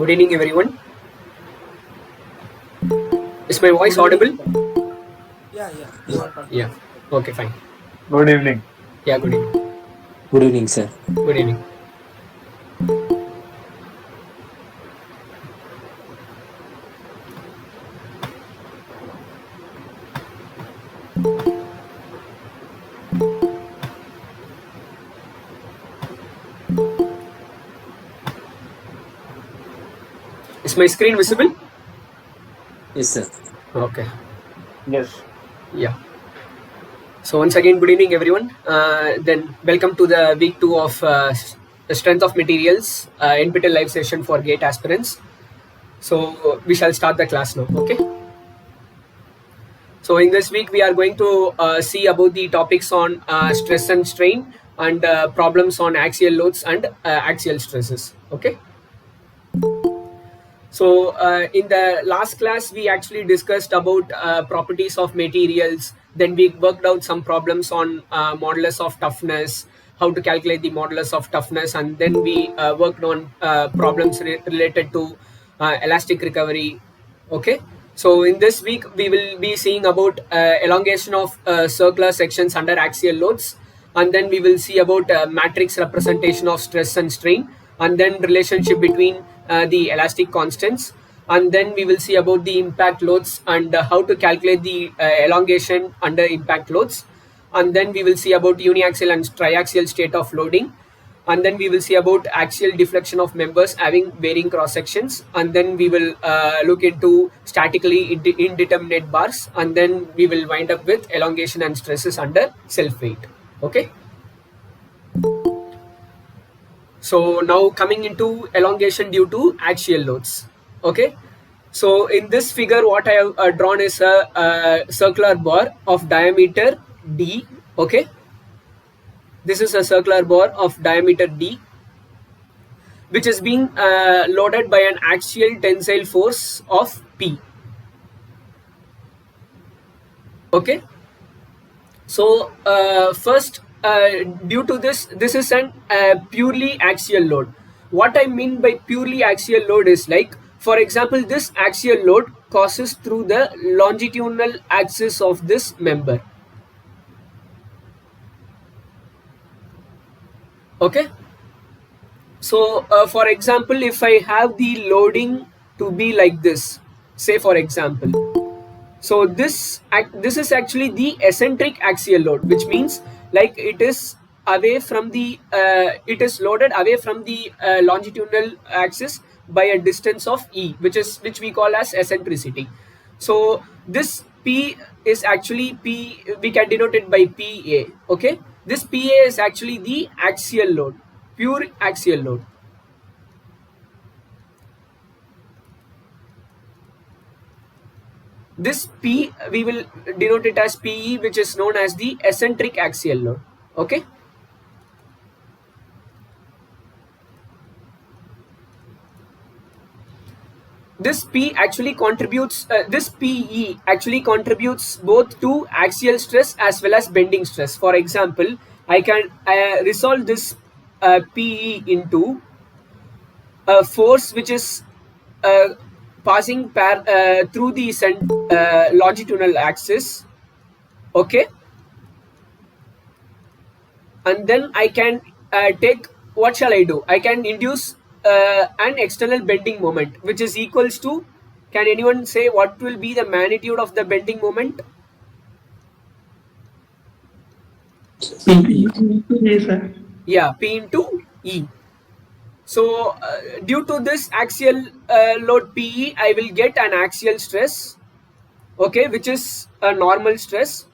Good evening, everyone. Is my voice audible? Yeah. You are talking. Yeah. Okay, fine. Good evening. Yeah, good evening. Good evening, sir. Good evening. Is my screen visible? Yes, sir. Okay. Yes. Yeah. So once again, good evening, everyone. Then welcome to the week 2 of Strength of Materials NPTEL live session for GATE aspirants. So we shall start the class now. Okay. So in this week, we are going to see about the topics on stress and strain and problems on axial loads and axial stresses. Okay. So in the last class, we actually discussed about properties of materials. Then we worked out some problems on modulus of toughness, how to calculate the modulus of toughness, and then we worked on problems related to elastic recovery. Okay. So in this week, we will be seeing about elongation of circular sections under axial loads, and then we will see about matrix representation of stress and strain, and then relationship between the elastic constants, and then we will see about the impact loads and how to calculate the elongation under impact loads, and then we will see about uniaxial and triaxial state of loading, and then we will see about axial deflection of members having varying cross sections, and then we will look into statically indeterminate bars, and then we will wind up with elongation and stresses under self weight. Okay. So now coming into elongation due to axial loads. Okay. So in this figure, what I have drawn is a circular bar of diameter d. Okay. This is a circular bar of diameter d, which is being loaded by an axial tensile force of P. Okay. So first, due to this is an purely axial load. What I mean by purely axial load is, like, for example, this axial load passes through the longitudinal axis of this member. Okay. So for example, if I have the loading to be like this, say for example, so this is actually the eccentric axial load, which means like it is away from the it is loaded away from the longitudinal axis by a distance of e, which we call as eccentricity. So this p is actually p, we can denote it by pa. Okay, this pa is actually the axial load, pure axial load. This P, we will denote it as PE, which is known as the eccentric axial load. Okay. This P actually contributes, this PE actually contributes both to axial stress as well as bending stress. For example, I can resolve this PE into a force which is passing through the longitudinal axis. Okay. and then I can take, what shall I do? I can induce an external bending moment which is equals to, can anyone say what will be the magnitude of the bending moment? P into E, sir. Yeah, P into E. So due to this axial load PE, I will get an axial stress, okay, which is a normal stress,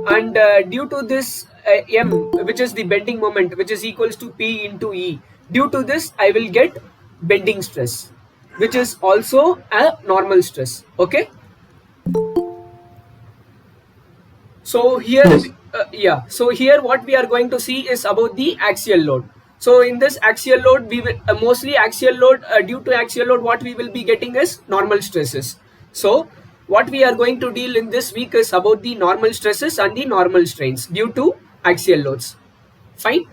and due to this M, which is the bending moment, which is equals to P into E, due to this I will get bending stress, which is also a normal stress, okay. So here, so here what we are going to see is about the axial load. So in this axial load, we will mostly axial load, due to axial load, what we will be getting is normal stresses. So what we are going to deal in this week is about the normal stresses and the normal strains due to axial loads. Fine.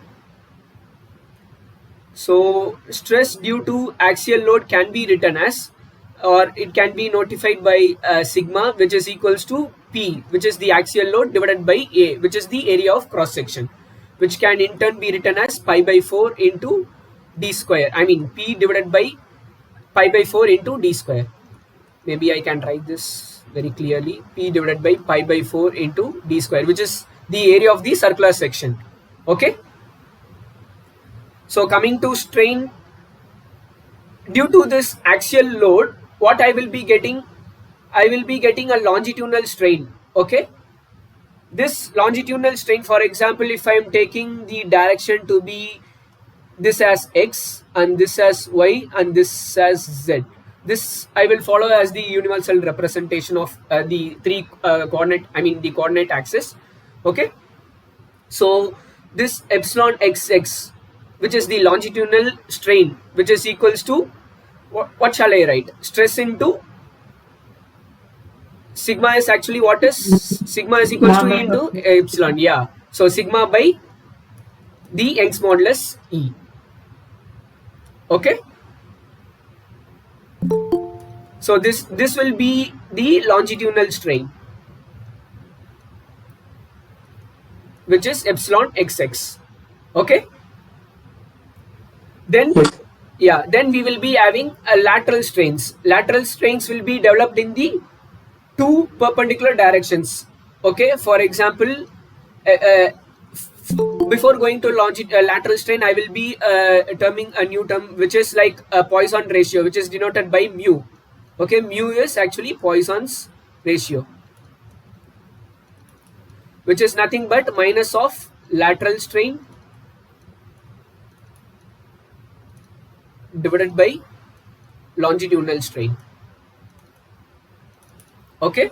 So stress due to axial load can be written as, or it can be notified by sigma, which is equals to P, which is the axial load, divided by A, which is the area of cross section, which can in turn be written as pi by 4 into d square. I mean P divided by pi by 4 into d square. Maybe I can write this very clearly. P divided by pi by 4 into d square, which is the area of the circular section. Okay. So coming to strain, due to this axial load, what I will be getting? I will be getting a longitudinal strain. Okay. This longitudinal strain, for example, if I am taking the direction to be this as X and this as Y and this as Z, this I will follow as the universal representation of the three coordinate, I mean the coordinate axis. Okay. So this epsilon XX, which is the longitudinal strain, which is equals to, what shall I write? Stress into sigma is actually what is? Sigma is equals to E into epsilon. Yeah. So sigma by the Young's modulus E. Okay. So this will be the longitudinal strain, which is epsilon XX. Okay. Then then we will be having lateral strains. Lateral strains will be developed in the two perpendicular directions. Okay. For example, before going to lateral strain, I will be terming a new term which is like a Poisson ratio, which is denoted by mu. Okay, mu is actually Poisson's ratio, which is nothing but minus of lateral strain divided by longitudinal strain. Okay.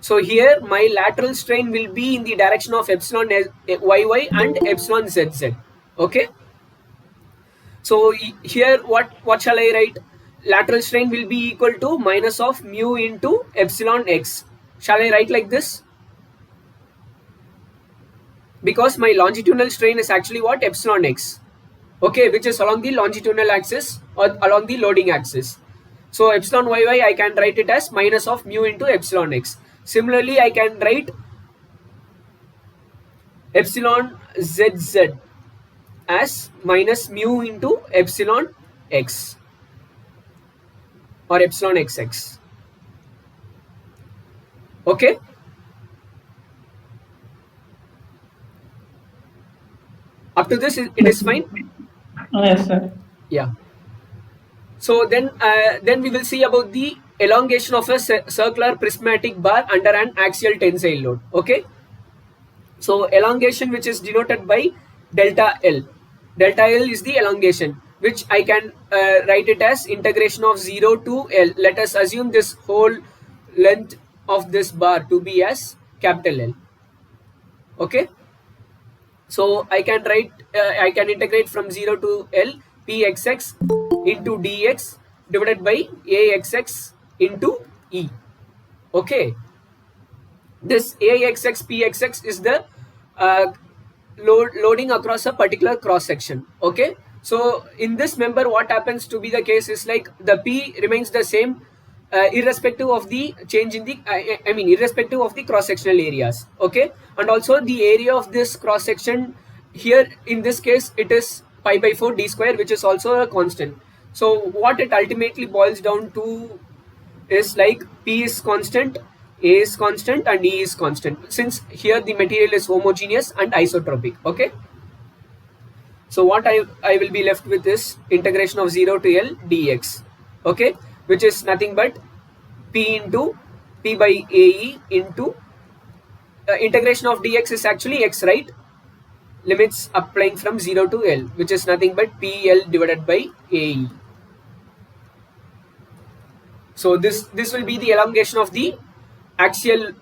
So here my lateral strain will be in the direction of epsilon YY and epsilon ZZ. Okay. So here what shall I write? Lateral strain will be equal to minus of mu into epsilon X. Shall I write like this? Because my longitudinal strain is actually what? Epsilon X. Okay, which is along the longitudinal axis or along the loading axis. So epsilon YY I can write it as minus of mu into epsilon X. Similarly, I can write epsilon ZZ as minus mu into epsilon X or epsilon XX. Okay. Up to this, it is fine. Yes, sir. Yeah. So then we will see about the elongation of a circular prismatic bar under an axial tensile load. Okay. So elongation, which is denoted by delta L. Delta L is the elongation, which I can write it as integration of 0 to L. Let us assume this whole length of this bar to be as capital L. Okay. So I can write, I can integrate from 0 to L Pxx into dx divided by Axx into E. Okay. This Axx Pxx is the loading across a particular cross section. Okay. So in this member, what happens to be the case is like the P remains the same irrespective of the change in the irrespective of the cross sectional areas. Okay. And also the area of this cross section here in this case it is pi by 4 d square, which is also a constant. So what it ultimately boils down to is like P is constant, A is constant, and E is constant, since here the material is homogeneous and isotropic. Okay, so what I will be left with is integration of 0 to L dx, okay, which is nothing but P into P by AE into integration of dx is actually x, right? Limits applying from 0 to L, which is nothing but PL divided by AE. So this will be the elongation of the axial,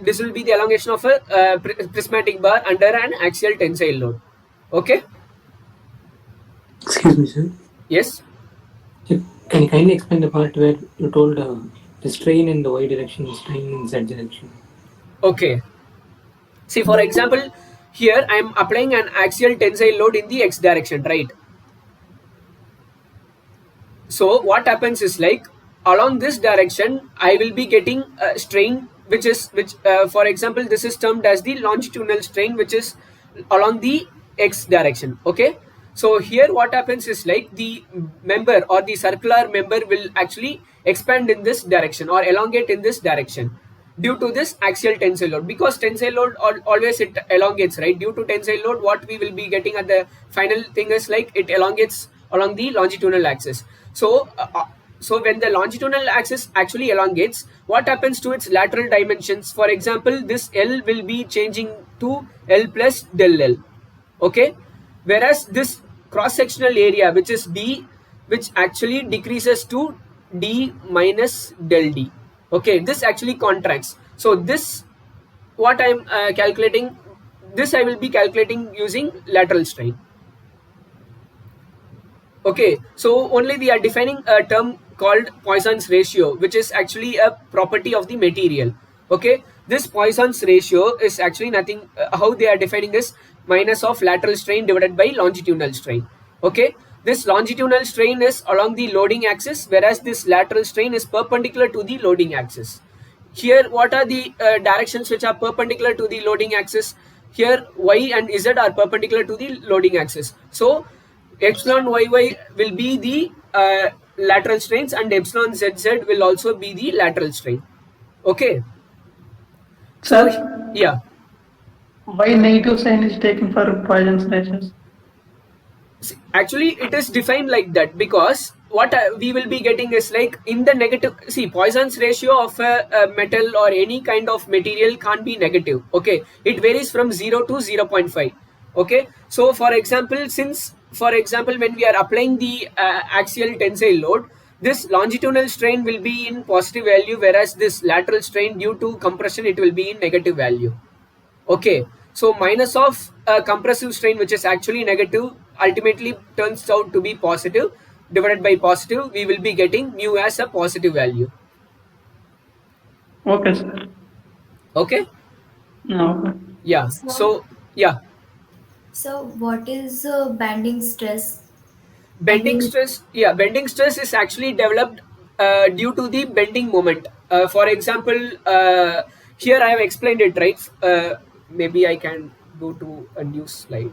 this will be the elongation of a prismatic bar under an axial tensile load. Okay. Excuse me, sir. Yes. Can you kindly explain the part where you told the strain in the y direction, strain in z direction? Okay. See, for example, here I am applying an axial tensile load in the x direction, right? So what happens is like along this direction I will be getting a strain which for example this is termed as the longitudinal strain, which is along the x direction. Okay, so here what happens is like the member or the circular member will actually expand in this direction or elongate in this direction due to this axial tensile load, because tensile load always it elongates, right? Due to tensile load, what we will be getting at the final thing is like it elongates along the longitudinal axis. So when the longitudinal axis actually elongates, what happens to its lateral dimensions? For example, this L will be changing to L plus del L. Okay, whereas this cross sectional area, which is D, which actually decreases to D minus del D. Okay, this actually contracts. So this, what I'm calculating, this I will be calculating using lateral strain. Okay, so only we are defining a term called Poisson's ratio, which is actually a property of the material. Okay, this Poisson's ratio is actually nothing, how they are defining this, minus of lateral strain divided by longitudinal strain. Okay, this longitudinal strain is along the loading axis, whereas this lateral strain is perpendicular to the loading axis. Here, what are the directions which are perpendicular to the loading axis? Here, y and z are perpendicular to the loading axis. So epsilon yy will be the lateral strains, and epsilon zz will also be the lateral strain. Okay. So Sir, yeah. why negative sign is taken for Poisson's ratios? Actually it is defined like that because what we will be getting is like in the negative, see, Poisson's ratio of a metal or any kind of material can't be negative. Okay, it varies from 0 to 0.5. Okay, so for example, when we are applying the axial tensile load, this longitudinal strain will be in positive value, whereas this lateral strain due to compression it will be in negative value. Okay, so minus of compressive strain, which is actually negative, ultimately turns out to be positive, divided by positive, we will be getting mu as a positive value. Okay, sir. Okay. No. Yeah. So yeah, So what is bending stress? bending stress. Yeah, bending stress is actually developed due to the bending moment. For example, here I have explained it, right? Maybe I can go to a new slide.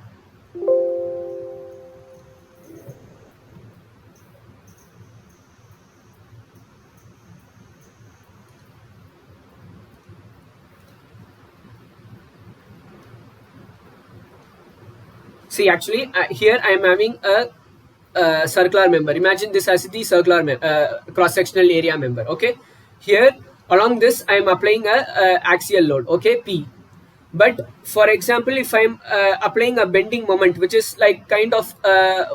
See, actually, here I am having a circular member. Imagine this as the circular cross-sectional area member. Okay, here along this I am applying a axial load. Okay, P. But for example, if I'm applying a bending moment, which is like kind of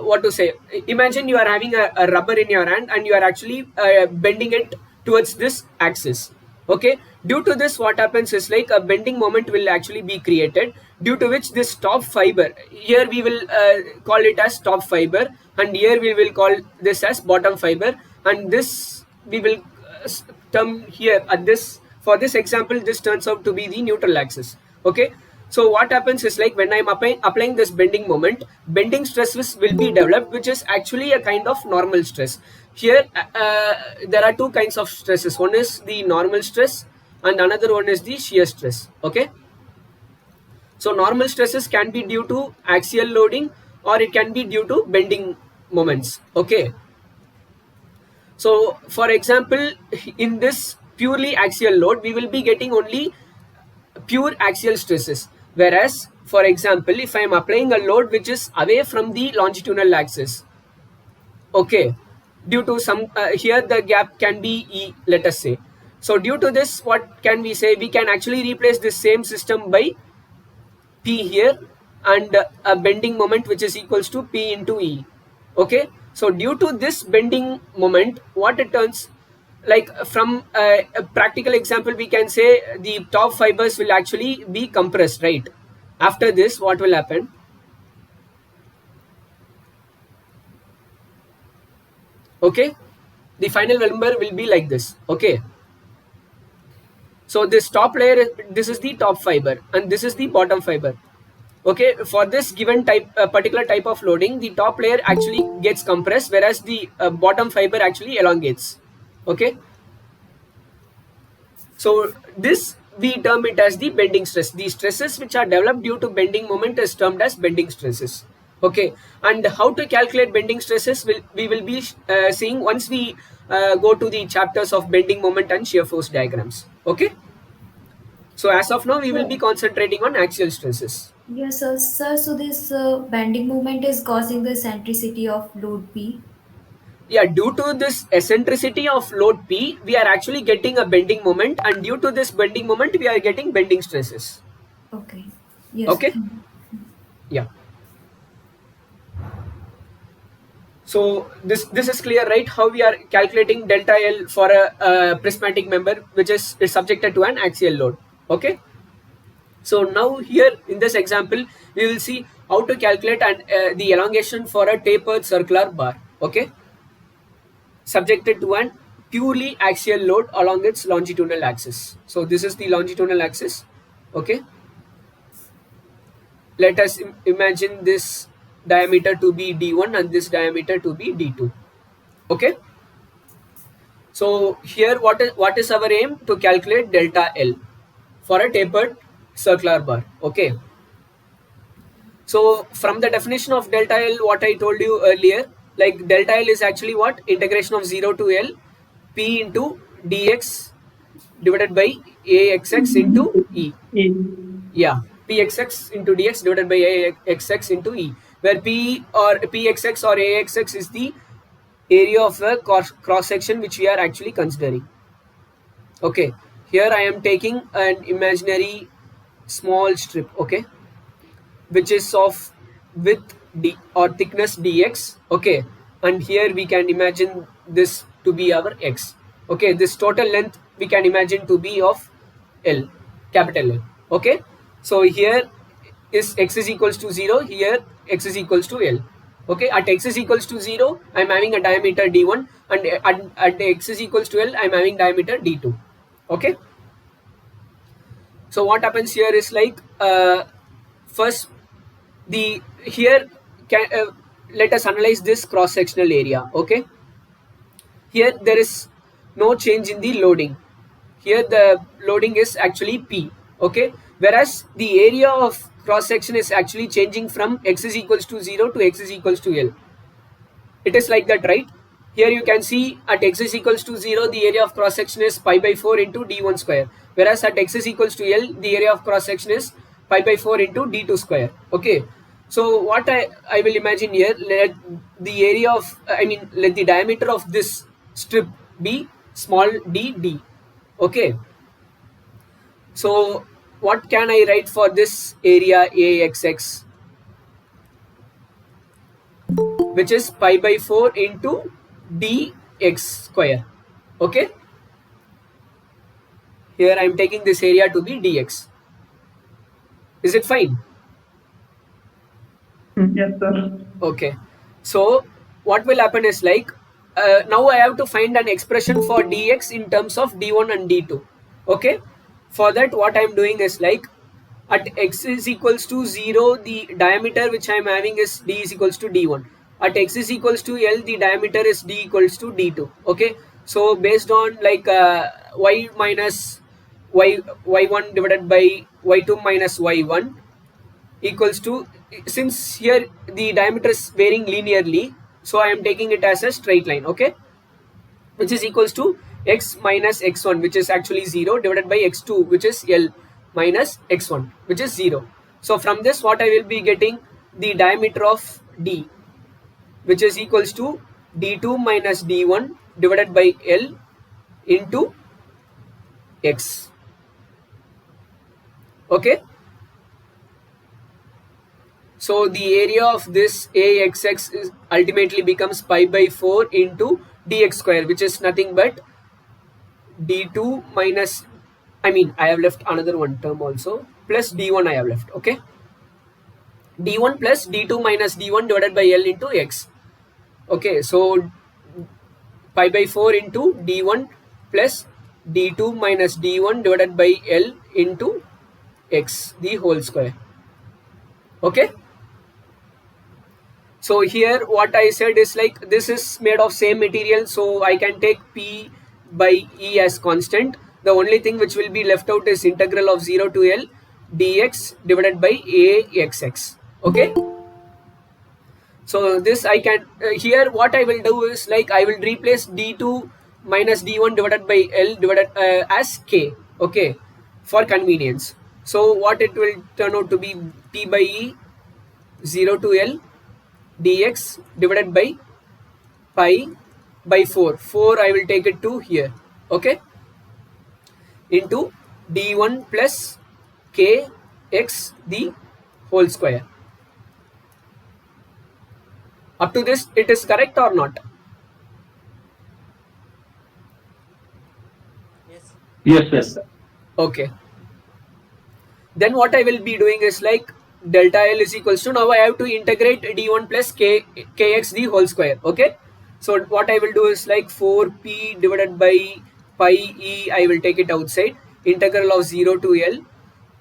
what to say, imagine you are having a rubber in your hand and you are actually bending it towards this axis. Okay, due to this, what happens is like a bending moment will actually be created, due to which this top fiber, here we will call it as top fiber, and here we will call this as bottom fiber, and this we will term here at this, for this example, this turns out to be the neutral axis. Okay, so what happens is like when I'm applying this bending moment, bending stresses will be developed, which is actually a kind of normal stress. Here there are two kinds of stresses. One is the normal stress and another one is the shear stress. Okay, So normal stresses can be due to axial loading or it can be due to bending moments. Okay. So for example, in this purely axial load, we will be getting only pure axial stresses. Whereas, for example, if I am applying a load which is away from the longitudinal axis, okay, due to some, here the gap can be E, let us say. So due to this, what can we say? We can actually replace this same system by P here and a bending moment which is equals to P into E. Okay, so due to this bending moment, what it turns, like from a practical example, we can say the top fibers will actually be compressed, right? After this, what will happen? Okay, the final number will be like this. Okay, so this top layer, this is the top fiber and this is the bottom fiber. Okay, for this given type, particular type of loading, the top layer actually gets compressed, whereas the bottom fiber actually elongates. Okay, so this we term it as the bending stress. The stresses which are developed due to bending moment is termed as bending stresses. Okay, and how to calculate bending stresses we will be seeing once we go to the chapters of bending moment and shear force diagrams. Okay, so as of now we will be concentrating on axial stresses. Yes, sir. So this bending moment is causing the eccentricity of load P. Yeah, due to this eccentricity of load P, we are actually getting a bending moment, and due to this bending moment, we are getting bending stresses. Okay. Yes. Okay. Yeah. So this is clear, right? How we are calculating delta L for a prismatic member which is subjected to an axial load. Okay. So now here in this example, we will see how to calculate the elongation for a tapered circular bar. Okay, subjected to an purely axial load along its longitudinal axis. So this is the longitudinal axis. Okay, let us imagine this diameter to be d1 and this diameter to be d2. Okay, so here what is our aim? To calculate delta L for a tapered circular bar. Okay, so from the definition of delta L, what I told you earlier, like delta L is actually what? Integration of 0 to L P into dx divided by AXX into E. Yeah, PXX into dx divided by AXX into E, where P or PXX or AXX is the area of the cross section which we are actually considering. Okay, here I am taking an imaginary small strip, okay, which is of width d or thickness dx. Okay, and here we can imagine this to be our x. Okay, this total length we can imagine to be of L, capital L. Okay, so here is x is equals to 0, here x is equals to L. Okay, at x is equals to 0, I am having a diameter d1, and at x is equals to L, I am having diameter d2. Okay, so what happens here is like first the here can let us analyze this cross sectional area. Okay, here there is no change in the loading. Here the loading is actually P. Okay, whereas the area of cross section is actually changing from x is equals to 0 to x is equals to L. It is like that, right? Here you can see at x is equals to 0, the area of cross section is pi by 4 into d1 square, whereas at x is equals to L, the area of cross section is pi by 4 into d2 square. Okay, so what I will imagine here, let the area of, let the diameter of this strip be small d. Okay, so what can I write for this area AXX, which is pi by 4 into dx square. Okay, here I am taking this area to be dx. Is it fine? Yes, sir. Okay, so what will happen is like now I have to find an expression for dx in terms of d1 and d2. Okay, for that what I am doing is like at x is equals to 0, the diameter which I am having is d is equals to d1. At x is equals to L, the diameter is d equals to d2. Okay, so based on like y minus y1 divided by y2 minus y1, equals to, since here the diameter is varying linearly, so I am taking it as a straight line, okay, which is equals to x minus x1, which is actually 0, divided by x2, which is L, minus x1, which is 0. So from this, what I will be getting, the diameter of D, which is equals to d2 minus d1 divided by L into x. Okay. So the area of this AXX is ultimately becomes pi by 4 into dx square, which is nothing but d2 minus, I have left another one term also, plus d1 I have left, okay. d1 plus d2 minus d1 divided by L into x. Okay, so pi by 4 into d1 plus d2 minus d1 divided by L into x, the whole square. Okay. So here what I said is like, this is made of same material, so I can take P by E as constant. The only thing which will be left out is integral of 0 to L dx divided by AXX. Okay. So this I can, here what I will do is like, I will replace d2 minus d1 divided by L divided as k, okay, for convenience. So what it will turn out to be, P by E 0 to L dx divided by pi by 4 I will take it to here, okay, into d1 plus k x the whole square. Up to this, it is correct or not? Yes. Yes, yes. Okay. Then what I will be doing is like, delta L is equals to, now I have to integrate d1 plus kx the whole square, okay. So what I will do is like 4p divided by pi e, I will take it outside, integral of 0 to L,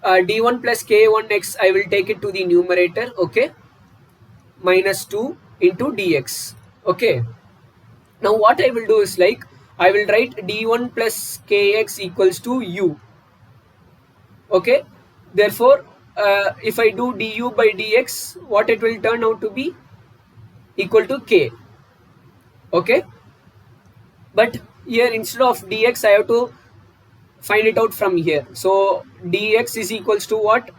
d1 plus k1x, I will take it to the numerator, okay, minus 2 into dx, okay. Now what I will do is like, I will write d1 plus kx equals to u, okay. Therefore, if I do du by dx, what it will turn out to be equal to k, okay. But here instead of dx, I have to find it out from here. So dx is equals to what?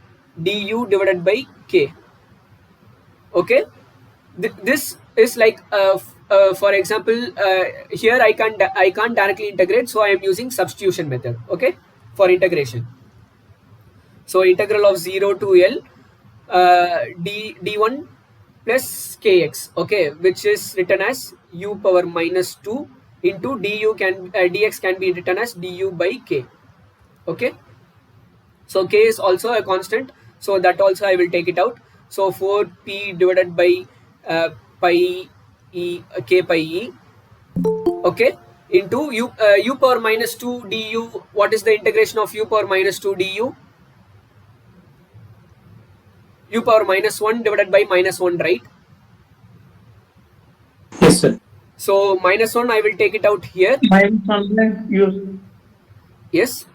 Du divided by k, okay. This is like, for example, here I can't directly integrate, so I am using substitution method, okay, for integration. So integral of 0 to L d1 plus kx, okay, which is written as u power minus 2 into dx can be written as du by k, okay. So k is also a constant, so that also I will take it out. So 4p divided by pi e, k pi e, okay, into u power minus 2 du. What is the integration of u power minus 2 du? U power minus 1 divided by minus 1, right? Yes, sir. So minus 1, I will take it out here. Minus 1 use. Yes.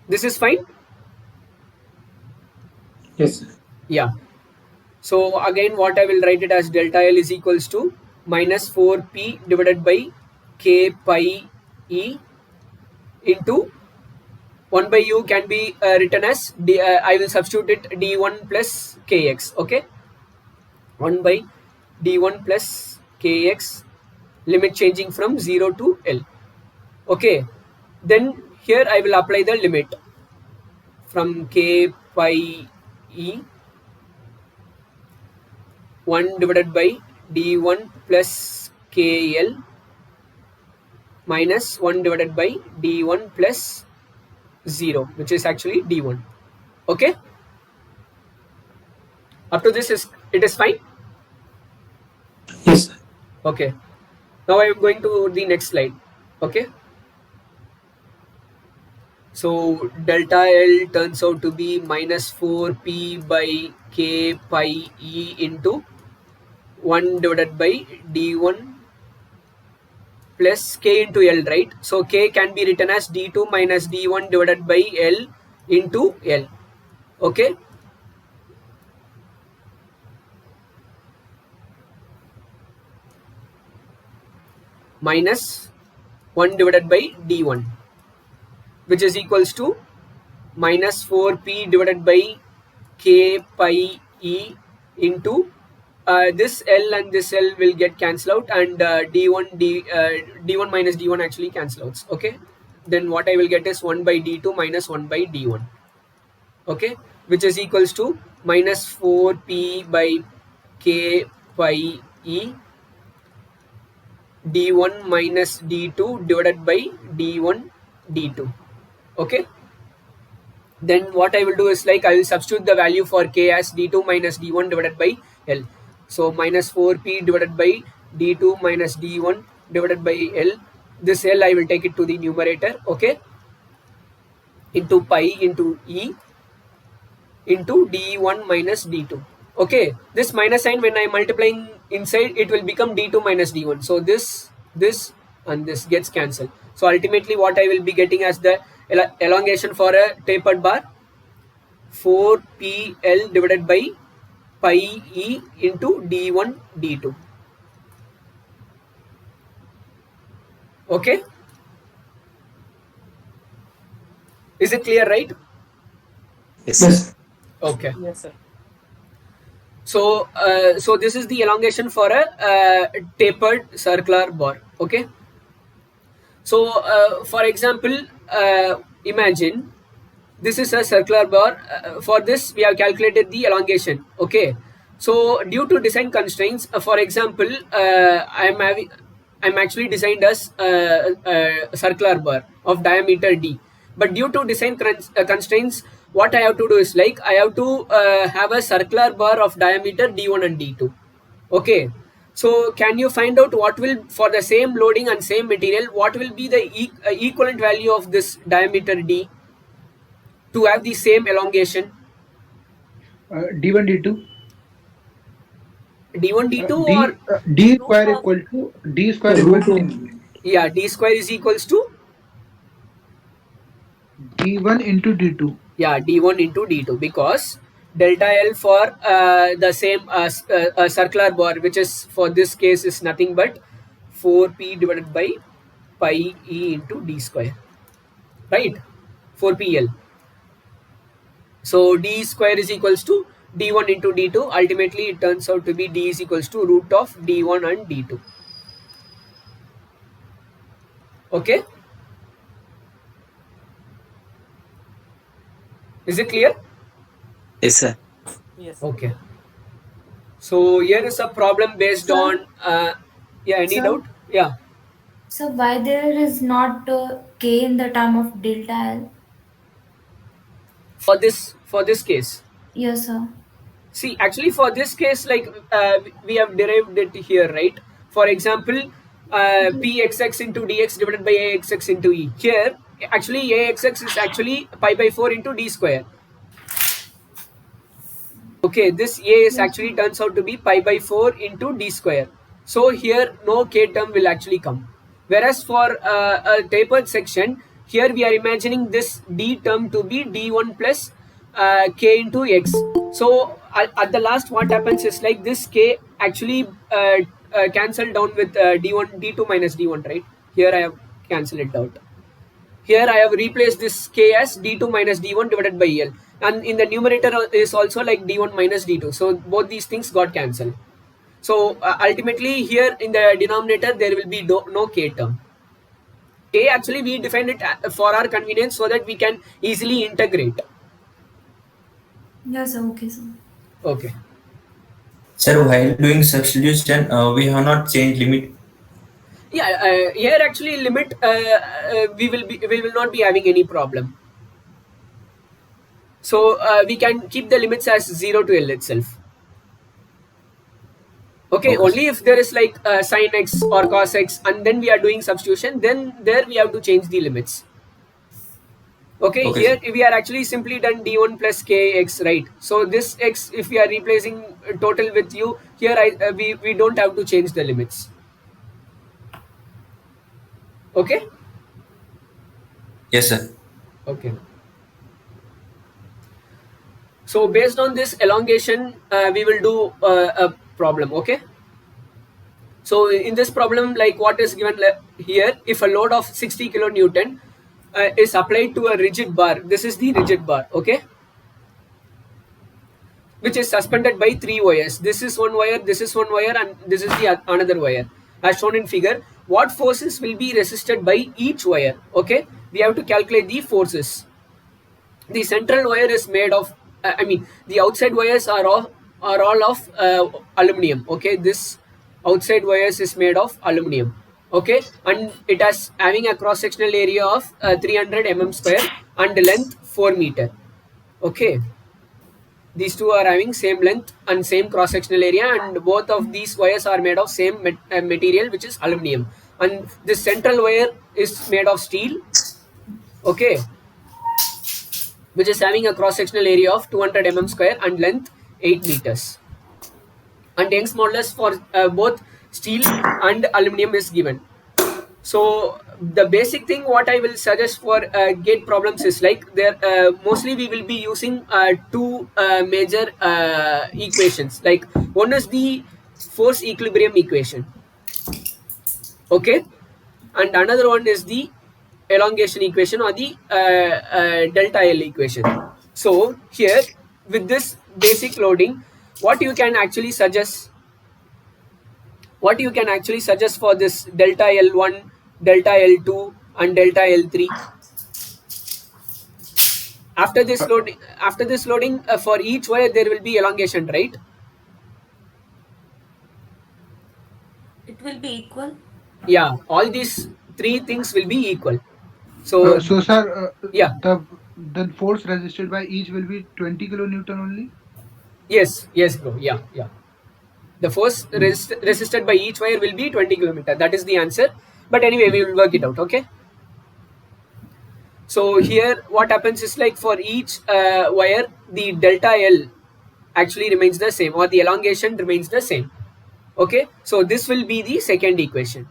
This is fine? Yes, sir. Yeah. So again, what I will write it as, delta L is equals to minus 4p divided by k pi e into 1 by u can be written as I will substitute it d1 plus kx, okay. 1 by d1 plus kx, limit changing from 0 to L, okay. Then here I will apply the limit from k pi e 1 divided by d1 plus kl minus 1 divided by d1 plus 0, which is actually d1, okay. Up to this, it is fine? Yes, sir. Okay. Now I am going to the next slide, okay. So delta L turns out to be minus 4p by k pi e into 1 divided by d1 plus k into L, right? So k can be written as d2 minus d1 divided by L into L. Okay. Minus 1 divided by d1, which is equals to minus 4p divided by k pi e into this L and this L will get cancelled out, and d1 minus d1 actually cancel out. Okay, then what I will get is 1 by d2 minus 1 by d1. Okay, which is equals to minus 4p by k pi e d1 minus d2 divided by d1 d2. Okay, then what I will do is like I will substitute the value for k as d2 minus d1 divided by L. So minus 4p divided by d2 minus d1 divided by L. This L I will take it to the numerator. Okay, into pi into e into d1 minus d2. Okay, this minus sign, when I am multiplying inside, it will become d2 minus d1. So this and this gets cancelled. So ultimately what I will be getting as the elongation for a tapered bar, 4pl divided by pi e into d1 d2. Okay, is it clear, right? Yes. Yes. Okay. Yes, sir. So so this is the elongation for a tapered circular bar. Okay, so for example, imagine this is a circular bar. For this we have calculated the elongation. Okay, so due to design constraints, for example, I'm actually designed as a circular bar of diameter d, but due to design constraints, what I have to do is like I have to have a circular bar of diameter d1 and d2. Okay, so can you find out what will, for the same loading and same material, what will be the equivalent value of this diameter d to have the same elongation? D1, D2. D1 D2 D or D square equal to D square The equal root to yeah, d square is equals to D1 into D2. yeah, d1 into d2, because delta L for the same circular bar, which is for this case is nothing but 4p divided by pi e into d square, right? 4pl. So d square is equals to d1 into d2. Ultimately it turns out to be d is equals to root of d1 and d2. Okay, is it clear? Yes, sir. Yes. Okay, so here is a problem based Sir? on yeah, any Sir? doubt? Yeah, So why there is not k in the term of delta L? for this case. Yes, sir. See, actually for this case, like we have derived it here, right? For example, pxx into dx divided by axx into e. Here actually axx is actually pi by 4 into d square. Okay, this a is Yes, actually sir. turns out to be pi by 4 into d square. So here no k term will actually come. Whereas for a tapered section, here we are imagining this d term to be d1 plus k into x. So at the last what happens is like this k actually cancelled down with d1 d2 minus d1, right? Here I have cancelled it out. Here I have replaced this k as d2 minus d1 divided by L, and in the numerator is also like d1 minus d2. So both these things got cancelled. So ultimately here in the denominator there will be no k term. K actually we defined it for our convenience so that we can easily integrate. Yes, sir. Okay, sir. Okay. Sir, while doing substitution, we have not changed limit. Yeah, here actually limit we will not be having any problem. So we can keep the limits as 0 to L itself. Okay, Okay, sir. only if there is like sin x or cos x and then we are doing substitution, then there we have to change the limits. Okay, Okay, here sir. we are actually simply done d1 plus kx, right? So this x, if we are replacing total with u, here we don't have to change the limits. Okay. Yes, sir. Okay. So based on this elongation, we will do a problem. Okay. So in this problem, like what is given here, if a load of 60 kilonewton is applied to a rigid bar, this is the rigid bar, okay, which is suspended by 3 wires. This is one wire, this is one wire, and this is the another wire. As shown in figure, what forces will be resisted by each wire? Okay, we have to calculate the forces. The central wire is made of, the outside wires are all of aluminum. Okay, this outside wires is made of aluminum. Okay, and it has having a cross sectional area of 300 square and length 4 meter. Okay, these two are having same length and same cross sectional area, and both of these wires are made of same material, which is aluminum, and this central wire is made of steel. Okay, which is having a cross sectional area of 200 square and length 8 meters. And Young's modulus for both steel and aluminum is given. So the basic thing what I will suggest for gate problems is like there mostly we will be using two major equations. Like one is the force equilibrium equation, okay, and another one is the elongation equation or the delta L equation. So here with this basic loading, what you can actually suggest for this delta L1, delta L2 and delta L3? After this loading for each wire there will be elongation, right? It will be equal. Yeah, all these three things will be equal. So So, sir, yeah, the force resisted by each will be 20 kilonewton only. yes bro, yeah. The force resisted by each wire will be 20 kilometer. That is the answer. But anyway, we will work it out. Okay. So here what happens is like for each wire, the delta L actually remains the same, or the elongation remains the same. Okay. So this will be the second equation.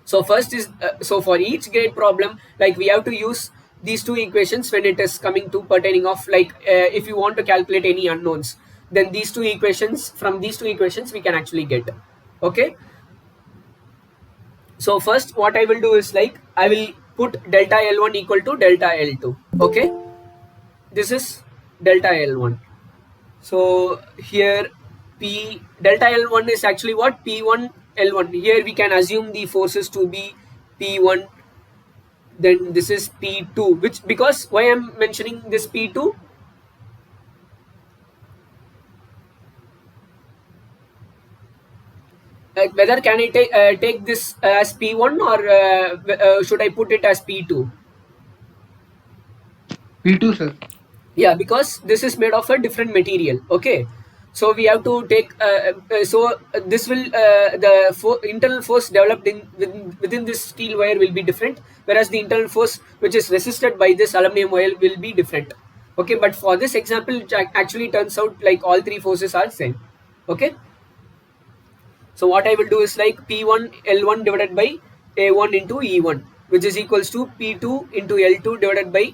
So first is, so for each grade problem, like we have to use these two equations when it is coming to pertaining of like if you want to calculate any unknowns, then these two equations, from these two equations we can actually get. Okay. So first what I will do is like I will put delta L1 equal to delta L2. Okay. This is delta L1. So here P delta L1 is actually what? P1 L1. Here we can assume the forces to be P1. Then this is P2. Which, because why I'm mentioning this P2? Whether can I take this as P1 or should I put it as P2? P2, sir. Yeah, because this is made of a different material. Okay, so we have to take this will the internal force developed within this steel wire will be different, whereas the internal force which is resisted by this aluminum wire will be different. Okay, but for this example it actually turns out like all three forces are same. Okay, so what I will do is like P1 L1 divided by A1 into E1, which is equals to P2 into L2 divided by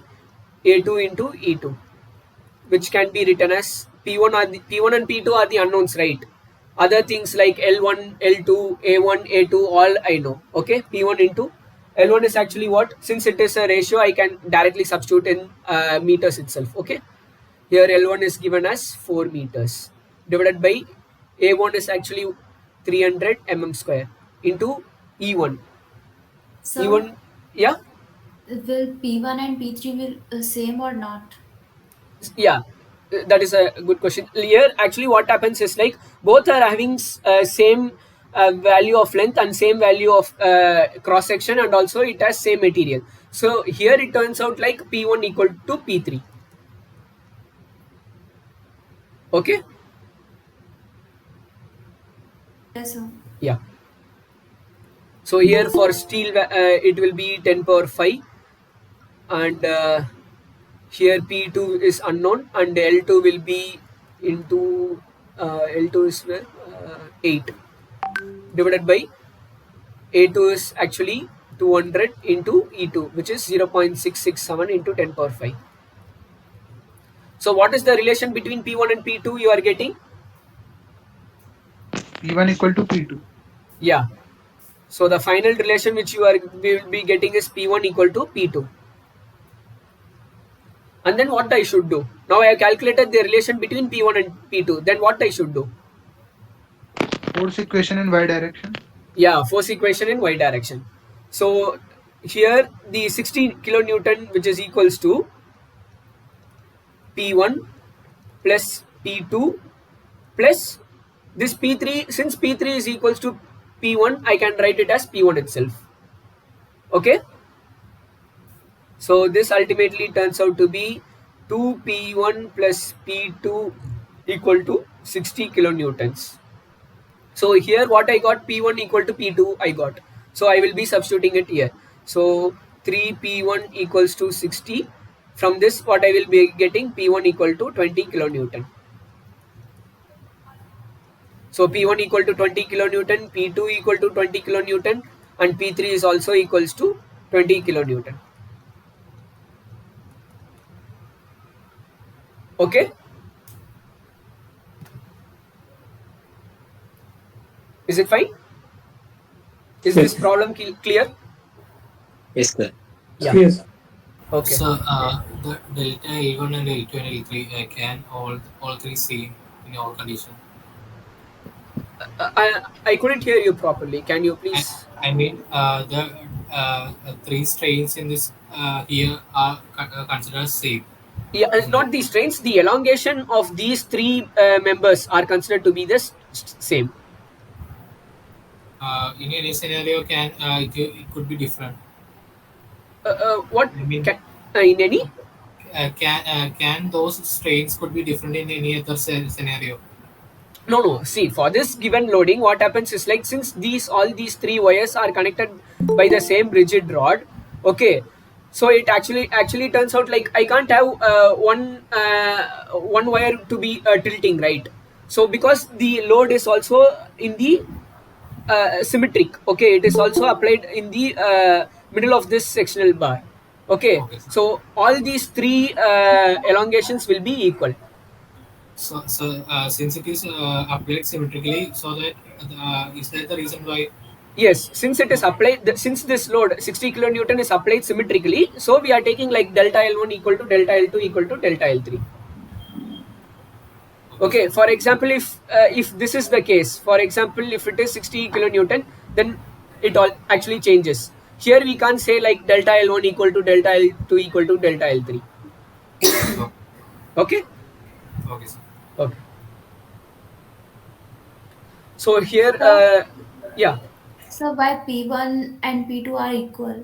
A2 into E2, which can be written as P1 and P2 are the unknowns, right? Other things like L1, L2, A1, A2, all I know. Okay, P1 into L1 is actually what? Since it is a ratio, I can directly substitute in meters itself. Okay, here L1 is given as 4 meters divided by A1 is actually 300 square into E1. So E1, yeah. will P1 and P3 will same or not? Yeah, that is a good question. Here actually what happens is like both are having same value of length and same value of cross section, and also it has same material. So here it turns out like P1 equal to P3. Okay. Yes, sir. Yeah. So here for steel it will be 10 power 5, and here P2 is unknown, and L2 will be into L2 is 8 divided by A2 is actually 200 into E2, which is 0.667 into 10 power 5. So what is the relation between P1 and P2 you are getting? P1 equal to P2. Yeah. So the final relation which we will be getting is P1 equal to P2. And then what I should do? Now I have calculated the relation between P1 and P2. Then what I should do? Force equation in y direction. Yeah, force equation in y direction. So here the 60 kilonewton, which is equals to P1 plus P2 plus this P3. Since P3 is equals to P1, I can write it as P1 itself. Okay. So this ultimately turns out to be 2P1 plus P2 equal to 60 kilonewtons. So here what I got, P1 equal to P2 I got. So I will be substituting it here. So 3P1 equals to 60. From this what I will be getting, P1 equal to 20 kilonewton. So P1 equal to 20 kilonewton, P2 equal to 20 kilonewton, and P3 is also equals to 20 kilonewton. Okay. Is it fine? Is this problem clear? Yes, sir. Yeah. Yes. Okay. So the delta L1 and L2 and L3 can all three see in all conditions. I couldn't hear you properly. Can you please? I mean the three strains in this here are considered safe. Yeah, it's not the strains. The elongation of these three members are considered to be the same. In any scenario, it could be different. What I mean, in any? Can those strains could be different in any other scenario? No. See, for this given loading, what happens is like since all these three wires are connected by the same rigid rod, okay. So it actually turns out like I can't have one wire to be tilting, right? So because the load is also in the symmetric, okay, it is also applied in the middle of this sectional bar, okay. So all these three elongations will be equal. So since it is applied symmetrically, so that is that the reason why? Yes, since it is applied, since this load 60 kilonewton is applied symmetrically, so we are taking like delta L1 equal to delta L2 equal to delta L3. Okay, for example, if this is the case, for example, if it is 60 kilonewton, then it all actually changes. Here we can't say like delta L1 equal to delta L2 equal to delta L3. Okay? Okay, sir. Okay. So here, yeah. So why P1 and P2 are equal?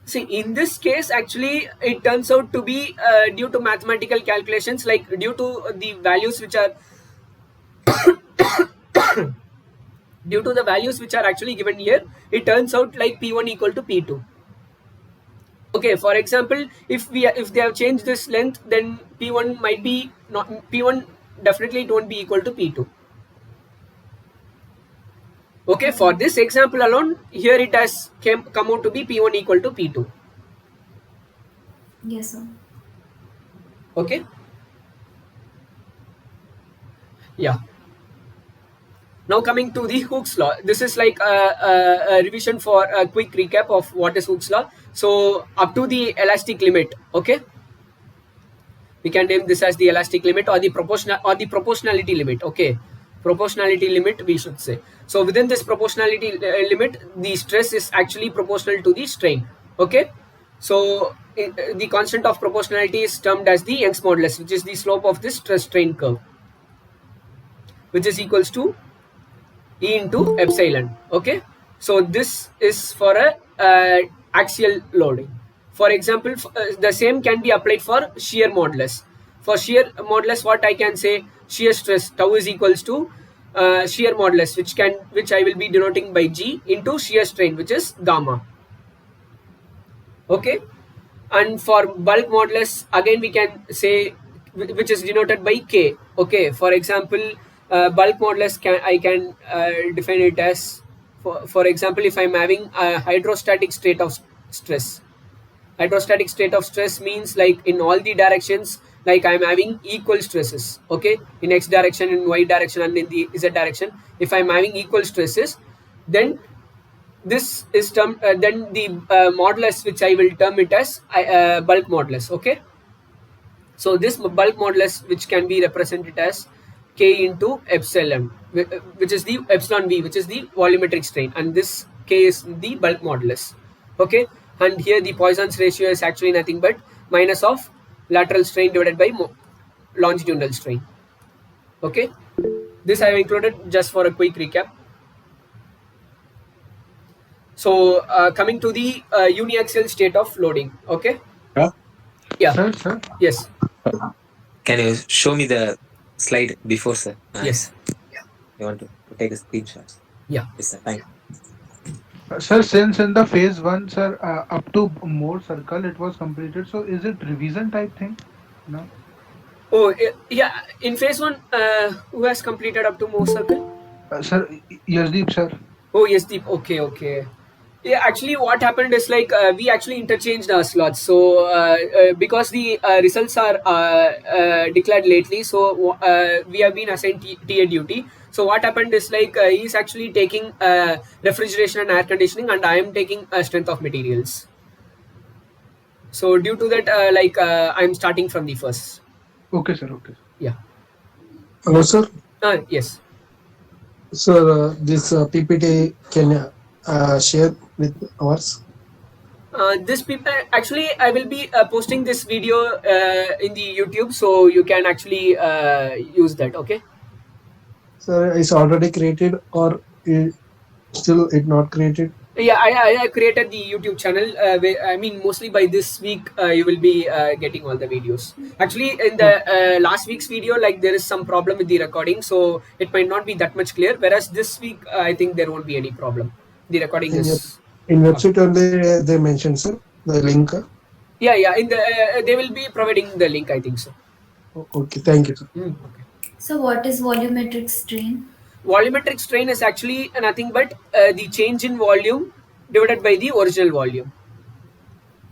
See, in this case, actually, it turns out to be due to mathematical calculations, like due to the values which are due to the values which are actually given here, it turns out like P1 equal to P2. Okay, for example, if they have changed this length, then P1 might be not P1. Definitely, it won't be equal to P2. Okay, for this example alone, here it has come out to be P1 equal to P2. Yes, sir. Okay. Yeah. Now coming to the Hooke's law, this is like a revision for a quick recap of what is Hooke's law. So up to the elastic limit, okay, we can name this as the elastic limit or the proportionality limit. Okay, proportionality limit we should say. So within this proportionality limit, the stress is actually proportional to the strain. Okay, so the constant of proportionality is termed as the Young's modulus, which is the slope of this stress strain curve, which is equals to E into epsilon. Okay, so this is for a axial loading. For example, the same can be applied for shear modulus. For shear modulus, what I can say, shear stress tau is equals to shear modulus, which I will be denoting by G, into shear strain, which is gamma. Okay, and for bulk modulus, again we can say, which is denoted by K. Okay, for example, bulk modulus I can define it as For example, if I'm having a hydrostatic state of stress. Hydrostatic state of stress means like in all the directions, like I'm having equal stresses, okay, in x direction, in y direction, and in the z direction. If I'm having equal stresses, then this is termed then the modulus, which I will term it as bulk modulus, okay. So this bulk modulus, which can be represented as k into epsilon, which is the epsilon v, which is the volumetric strain, and this k is the bulk modulus, okay. And here the Poisson's ratio is actually nothing but minus of lateral strain divided by longitudinal strain, okay. This I have included just for a quick recap. So coming to the uniaxial state of loading, okay. Yeah. Sir. Yes. Can you show me the slide before, sir? Yes. I want to take a screenshot. Yeah. Yes, sir. Thank you. Sir, since in the phase 1, sir, up to Moore circle it was completed, so is it revision type thing? No. Oh yeah. In phase 1, who has completed up to Moore circle? Sir, Yasdeep, sir. Oh yes, Deep. Okay. Yeah, actually, what happened is like we actually interchanged our slots. So because the results are declared lately, so we have been assigned TA duty. So what happened is like he's actually taking refrigeration and air conditioning, and I am taking strength of materials. So due to that, I'm starting from the first. Okay, sir. Yeah. Hello, sir. Yes. Sir, this PPT can share with ours? This people actually, I will be posting this video in the YouTube, so you can actually use that. Okay. Sir, it's already created or still it not created? Yeah, I created the YouTube channel. I mean, mostly by this week, you will be getting all the videos. Actually, in the last week's video, like there is some problem with the recording, so it might not be that much clear. Whereas this week, I think there won't be any problem. The recording is in website only they mentioned, sir, the link. Yeah. In the they will be providing the link. I think so. Okay, thank you, sir. Okay. So what is volumetric strain? Volumetric strain is actually nothing but the change in volume divided by the original volume.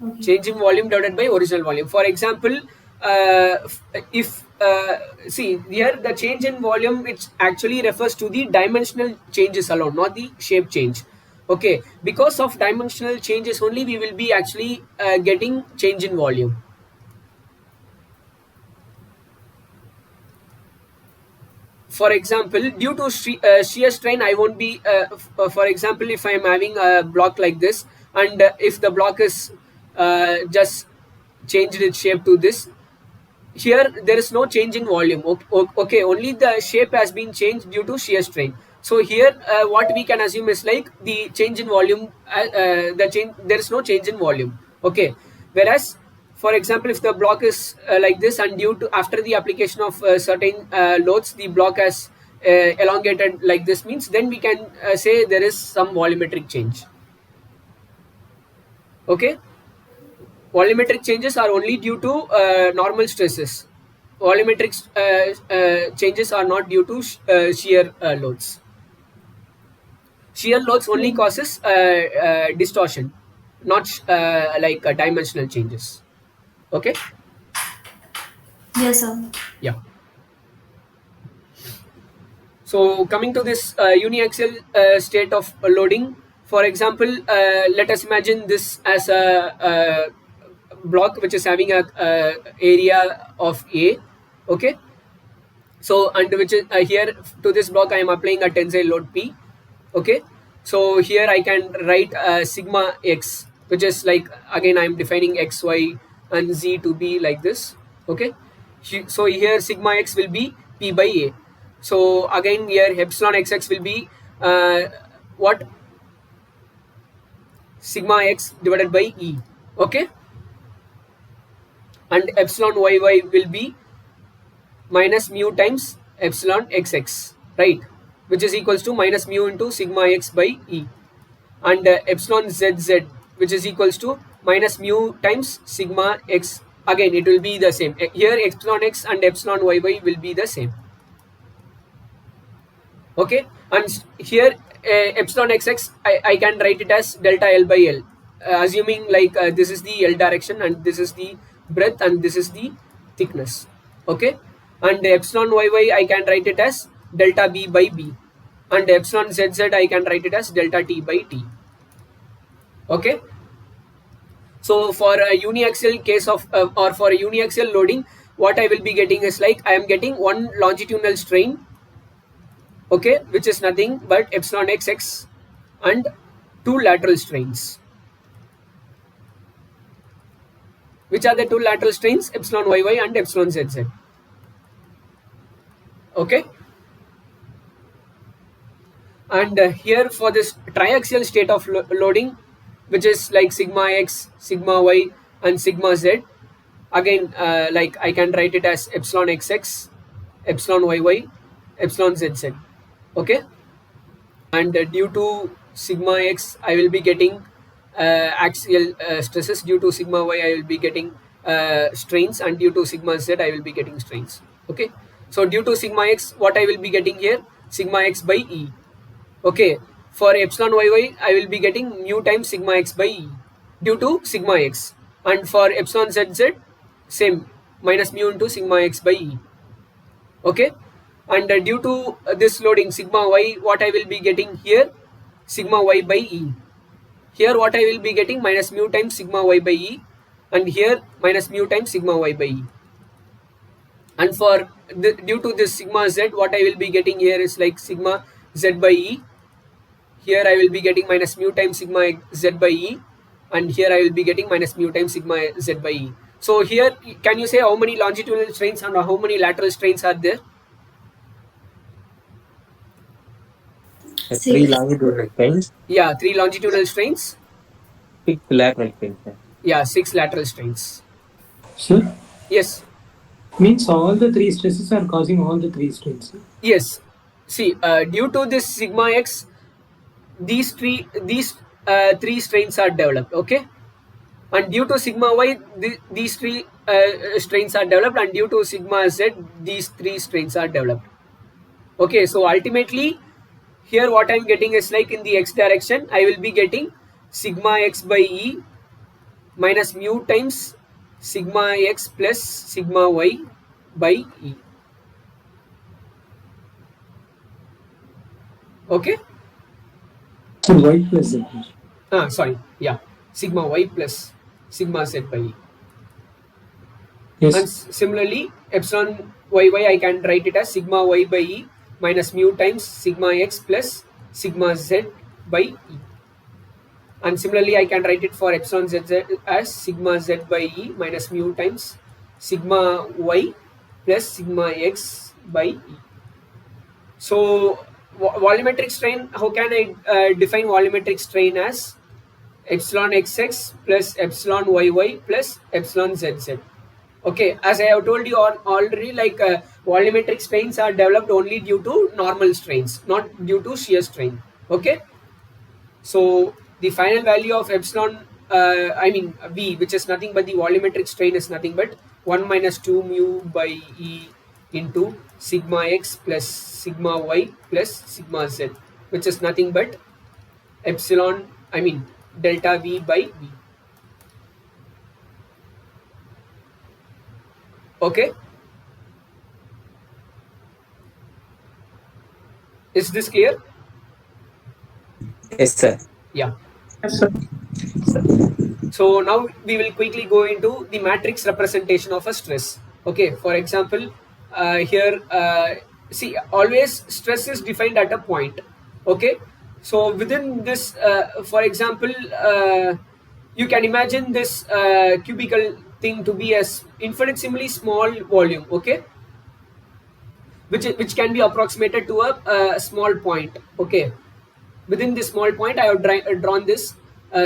Okay. Change in volume divided by original volume. For example, if see here the change in volume, it actually refers to the dimensional changes alone, not the shape change. Okay, because of dimensional changes only we will be actually getting change in volume. For example, due to shear strain, I won't be, for example, if I am having a block like this, and if the block is just changed its shape to this, here there is no change in volume. Okay, only the shape has been changed due to shear strain. So here what we can assume is like the change in volume, there is no change in volume. Okay, whereas for example, if the block is like this, and due to after the application of certain loads, the block has elongated like this, means then we can say there is some volumetric change. Okay, volumetric changes are only due to normal stresses. Volumetric changes are not due to shear loads. Shear loads only causes distortion, not like dimensional changes. Okay. Yes, sir. Yeah. So coming to this uniaxial state of loading, for example, let us imagine this as a block which is having a area of A. Okay. So and which is here to this block I am applying a tensile load P. Okay. So here I can write sigma x, which is like, again I am defining x, y and z to be like this. Okay. So here sigma x will be P by A. So again here epsilon xx will be what? Sigma x divided by E. Okay. And epsilon yy will be minus mu times epsilon xx, right, which is equals to minus mu into sigma x by E, and epsilon zz, which is equals to minus mu times sigma x. Again it will be the same. Here epsilon x and epsilon yy will be the same. Okay, and here epsilon xx, I can write it as delta L by L, assuming like this is the L direction and this is the breadth and this is the thickness. Okay, and epsilon yy I can write it as delta B by B, and epsilon zz I can write it as delta T by T. Okay, so for a uniaxial case of or for a uniaxial loading, what I will be getting is like I am getting one longitudinal strain, okay, which is nothing but epsilon xx, and two lateral strains. Which are the two lateral strains? Epsilon yy and epsilon zz. Okay, and here for this triaxial state of loading, which is like sigma x, sigma y and sigma z, again like I can write it as epsilon xx, epsilon yy, epsilon zz. Okay, and due to sigma x I will be getting axial stresses, due to sigma y I will be getting strains, and due to sigma z I will be getting strains. Okay, so due to sigma x, what I will be getting here? Sigma x by E. Okay, for epsilon yy I will be getting mu times sigma x by E due to sigma x, and for epsilon zz same, minus mu into sigma x by E. Okay, and due to this loading sigma y, what I will be getting here? Sigma y by E. Here what I will be getting? Minus mu times sigma y by E, and here minus mu times sigma y by E. And for due to this sigma z, what I will be getting here is like sigma z by E. Here I will be getting minus mu times sigma z by E, and here I will be getting minus mu times sigma z by E. So here, can you say how many longitudinal strains and how many lateral strains are there? 3 longitudinal strains. Yeah, 3 longitudinal strains. 6 lateral strains. Yeah, 6 lateral strains. Sir? Yes. Means all the 3 stresses are causing all the 3 strains. Yes. See, due to this sigma x, these 3 strains are developed. Okay, and due to sigma y, these 3 strains are developed, and due to sigma z, these 3 strains are developed. Okay, so ultimately here what I am getting is like in the x direction I will be getting sigma x by E minus mu times sigma x plus sigma y by E. Okay, So y plus z. sorry, yeah, sigma y plus sigma z by E. Yes. And similarly epsilon yy I can write it as sigma y by E minus mu times sigma x plus sigma z by E. And similarly I can write it for epsilon zz as sigma z by E minus mu times sigma y plus sigma x by E. So volumetric strain, how can I define volumetric strain as epsilon xx plus epsilon yy plus epsilon zz. Okay, as I have told you already, like volumetric strains are developed only due to normal strains, not due to shear strain. Okay, so the final value of epsilon, V, which is nothing but the volumetric strain, is nothing but 1 minus 2 mu by E into sigma x plus sigma y plus sigma z, which is nothing but epsilon, delta V by V. Okay, is this clear? Yes, sir. Yeah. Yes, sir. So now we will quickly go into the matrix representation of a stress. Okay, for example, here see, always stress is defined at a point. Okay, so within this, for example, you can imagine this cubical thing to be as infinitesimally small volume. Okay, which can be approximated to a small point. Okay, within this small point I have drawn this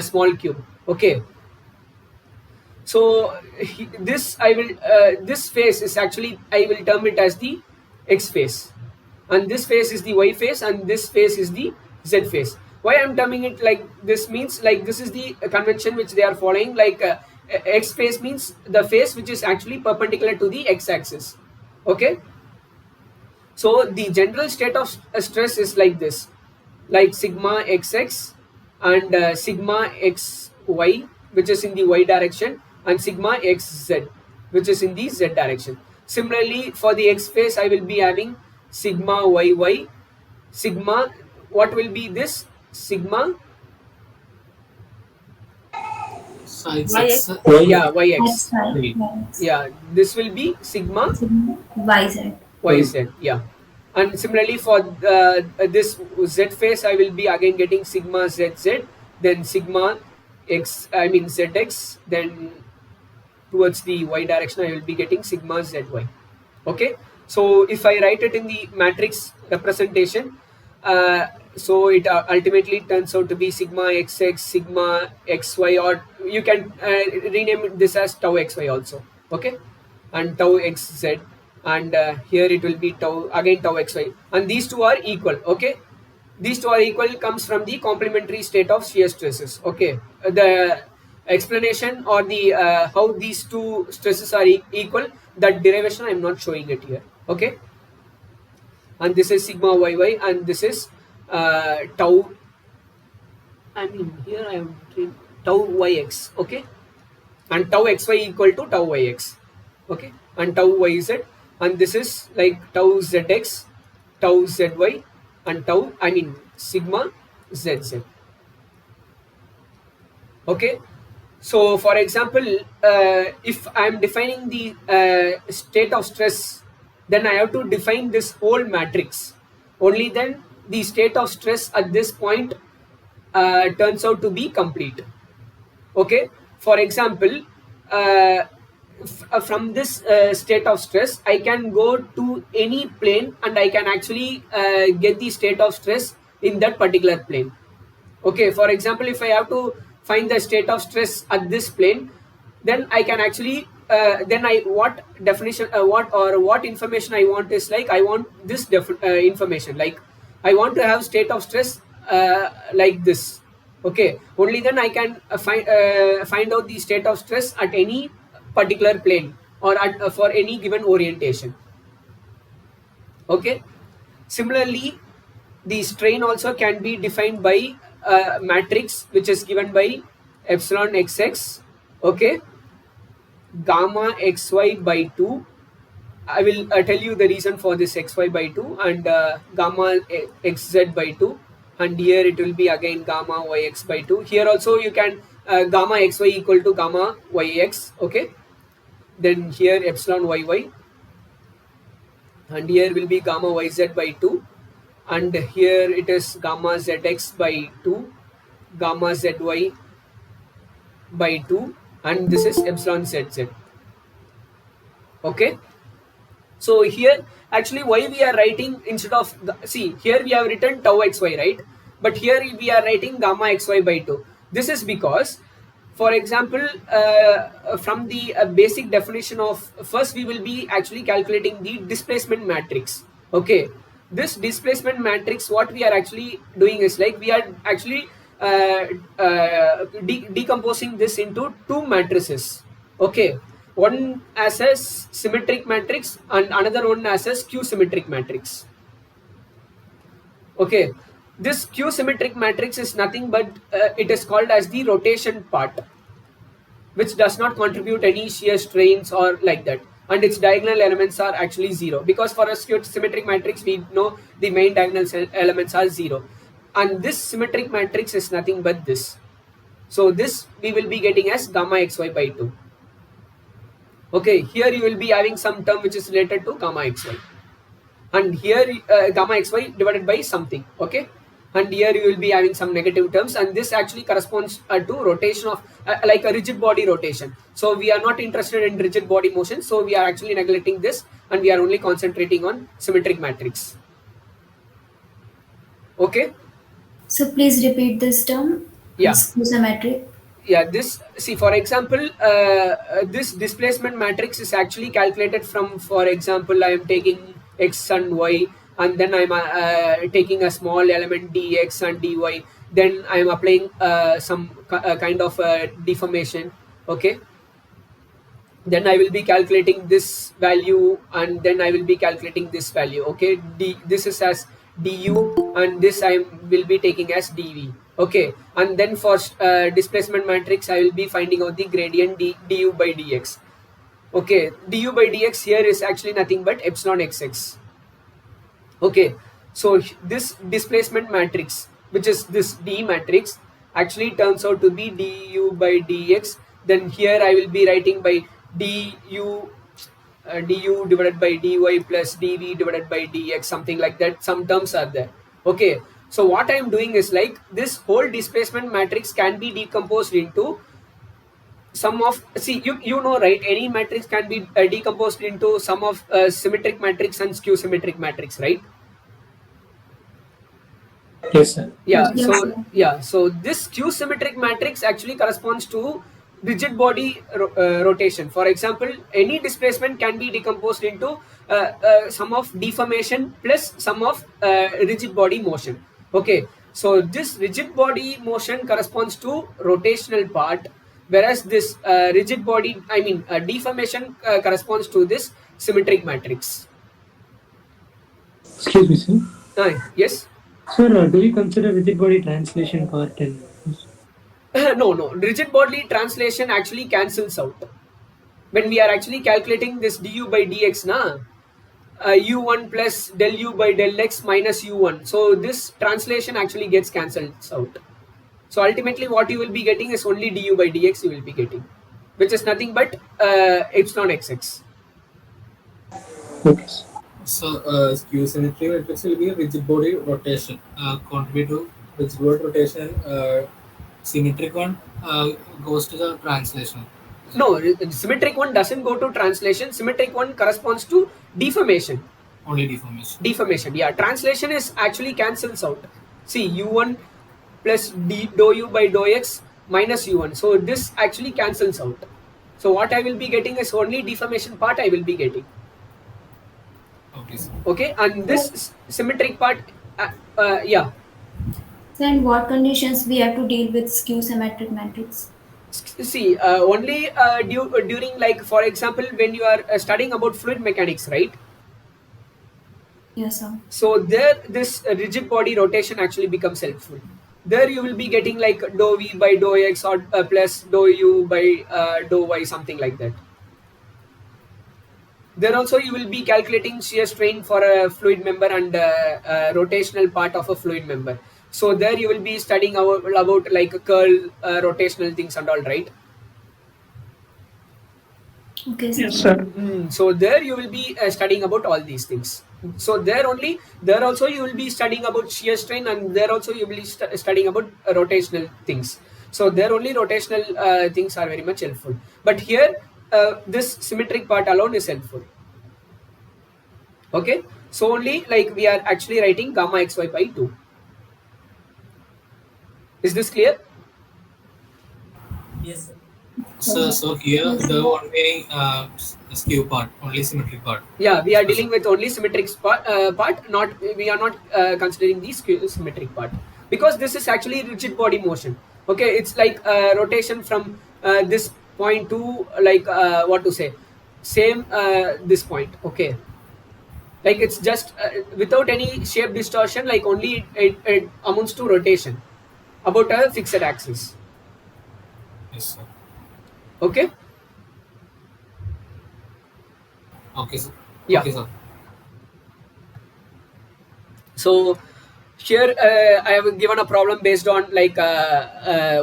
small cube. Okay, so this I will this phase is actually, I will term it as the x phase, and this phase is the y phase, and this phase is the z phase. Why I'm terming it like this means, like, this is the convention which they are following. Like x phase means the phase which is actually perpendicular to the x axis. Okay, so the general state of stress is like this. like sigma xx and sigma xy, which is in the y direction, and sigma xz, which is in the z direction. Similarly, for the x phase, I will be having sigma yy, sigma, what will be this? Sigma, So it's YX. yeah, yx. That's right. Wait. Yes. Yeah, this will be sigma YZ. yz. Yeah. And similarly for this z phase, I will be again getting sigma zz, then sigma x, I mean zx, then towards the y direction I will be getting sigma zy. Okay, so if I write it in the matrix representation, so it ultimately turns out to be sigma xx, sigma xy, or you can rename this as tau xy also. Okay, and tau xz, and here it will be tau, again tau xy, and these two are equal. Okay, these two are equal comes from the complementary state of shear stresses. Okay, the explanation or the how these two stresses are equal, that derivation I am not showing it here. Okay, and this is sigma yy, and this is tau, I mean here I am tau yx. Okay, and tau xy equal to tau yx. Okay, and tau yz, and this is like tau zx, tau zy, and tau, I mean sigma zz. Okay, so for example, if I am defining the state of stress, then I have to define this whole matrix. Only then the state of stress at this point turns out to be complete. Okay, for example, from this state of stress, I can go to any plane and I can actually get the state of stress in that particular plane. Okay, for example, if I have to find the state of stress at this plane, then I can actually then I what definition what information I want is like I want this information, like I want to have state of stress like this. Okay, only then I can find out the state of stress at any particular plane or at, for any given orientation. Okay, similarly, the strain also can be defined by a matrix which is given by epsilon xx, okay, gamma xy by 2. I will tell you the reason for this xy by 2, and gamma xz by 2, and here it will be again gamma yx by 2. Here also you can gamma xy equal to gamma yx. Okay, then here epsilon yy, and here will be gamma yz by 2, and here it is gamma zx by 2, gamma zy by 2, and this is epsilon zz. Okay, so here actually why we are writing instead of see here we have written tau xy, right, but here we are writing gamma xy by 2. This is because, for example, from the basic definition of, first we will be actually calculating the displacement matrix. Okay, this displacement matrix, what we are actually doing is like we are actually decomposing this into two matrices. Okay, one as a symmetric matrix and another one as a skew symmetric matrix. Okay, this skew symmetric matrix is nothing but it is called as the rotation part, which does not contribute any shear strains or like that, and its diagonal elements are actually 0, because for a skewed symmetric matrix we know the main diagonal elements are 0, and this symmetric matrix is nothing but this. So this we will be getting as gamma xy by 2. Okay, here you will be having some term which is related to gamma xy, and here gamma xy divided by something. Okay, and here you will be having some negative terms, and this actually corresponds to rotation of like a rigid body rotation. So we are not interested in rigid body motion, so we are actually neglecting this, and we are only concentrating on symmetric matrix. Okay, So please repeat this term. yeah, Symmetric. yeah, this, see, for example, this displacement matrix is actually calculated from, for example, I am taking x and y, and then I'm taking a small element dx and dy, then I am applying some kind of deformation. Okay, then I will be calculating this value, and then I will be calculating this value. Okay, this is as du, and this I will be taking as dv. Okay, and then for displacement matrix I will be finding out the gradient du by dx. Okay, du by dx here is actually nothing but epsilon xx. Okay, so this displacement matrix, which is this D matrix, actually turns out to be du by dx. Then here I will be writing by du divided by dy plus dv divided by dx, something like that. Some terms are there. Okay, so what I am doing is like this whole displacement matrix can be decomposed into sum of, see, you know, right, any matrix can be decomposed into sum of symmetric matrix and skew symmetric matrix, right? Yes, sir. Yeah, Yes, so sir. yeah, so this skew symmetric matrix actually corresponds to rigid body rotation. For example, any displacement can be decomposed into sum of deformation plus sum of rigid body motion. Okay, so this rigid body motion corresponds to rotational part, whereas this rigid body, I mean deformation corresponds to this symmetric matrix. Excuse me, sir. Yes. Sir, do we consider rigid body translation part in this? No, rigid body translation actually cancels out when we are actually calculating this du by dx na, u1 plus del u by del x minus u1, so this translation actually gets cancelled out. So ultimately what you will be getting is only du by dx you will be getting, which is nothing but epsilon xx. Okay. So, skew symmetry matrix will be rigid body rotation. Contribute to rigid body rotation. Symmetric one goes to the translation. No, symmetric one doesn't go to translation. Symmetric one corresponds to deformation. Only deformation. Deformation, yeah. Translation is actually cancels out. See, u1 plus dou u by dou x minus u1. So this actually cancels out. So what I will be getting is only deformation part I will be getting. Okay, sir. Okay, and this symmetric part, yeah. So in what conditions we have to deal with skew symmetric matrix? See, only during, like, for example, when you are studying about fluid mechanics, right? Yes, sir. So there, this rigid body rotation actually becomes helpful. There you will be getting like dou v by dou x or plus dou u by dou y, something like that. There also you will be calculating shear strain for a fluid member and rotational part of a fluid member. So there you will be studying about like curl, rotational things and all, right? Okay, sir. Yes, sir. So there you will be studying about all these things. So there also you will be studying about shear strain, and there also you will be studying about rotational things. So there only rotational things are very much helpful. But here this symmetric part alone is helpful. Okay, so only like we are actually writing gamma xy by 2. Is this clear? Yes, sir. So here the only skew part, only symmetric part. Yeah, we are dealing with only symmetric part. Not, we are not considering the symmetric part, because this is actually rigid body motion. Okay, it's like rotation from this point to like what to say, same this point. Okay, like it's just without any shape distortion, like only it amounts to rotation about a fixed axis. Yes, sir. Okay. Okay, sir. Yeah. Okay, sir. So here I have given a problem based on like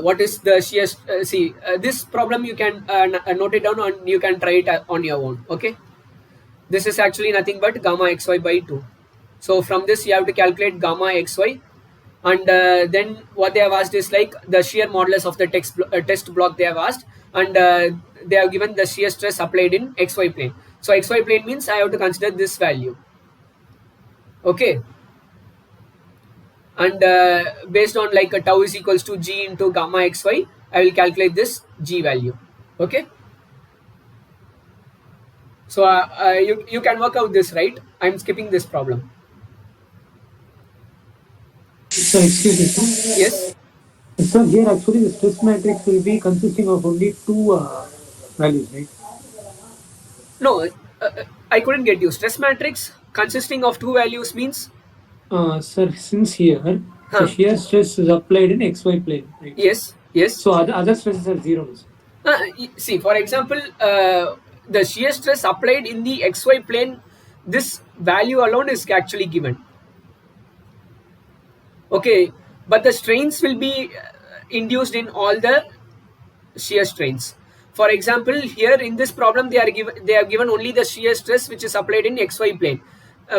what is the shear. See, this problem you can note it down and you can try it on your own. Okay, this is actually nothing but gamma xy by 2. So from this you have to calculate gamma xy, and then what they have asked is like the shear modulus of the test block they have asked, and they have given the shear stress applied in xy plane. So xy plane means I have to consider this value. Okay, and based on like a tau is equals to g into gamma xy, I will calculate this g value. Okay, so you can work out this, right? I'm skipping this problem. So excuse me, sir. Yes. So here actually the stress matrix will be consisting of only two values, right? No, I couldn't get you. Stress matrix consisting of two values means? Sir, since here the Huh. shear stress is applied in XY plane, right? Yes, yes. So other stresses are zero. No, sir. See, for example, the shear stress applied in the xy plane, this value alone is actually given. Okay, but the strains will be induced in all the shear strains. For example, here in this problem, they are given only the shear stress which is applied in xy plane,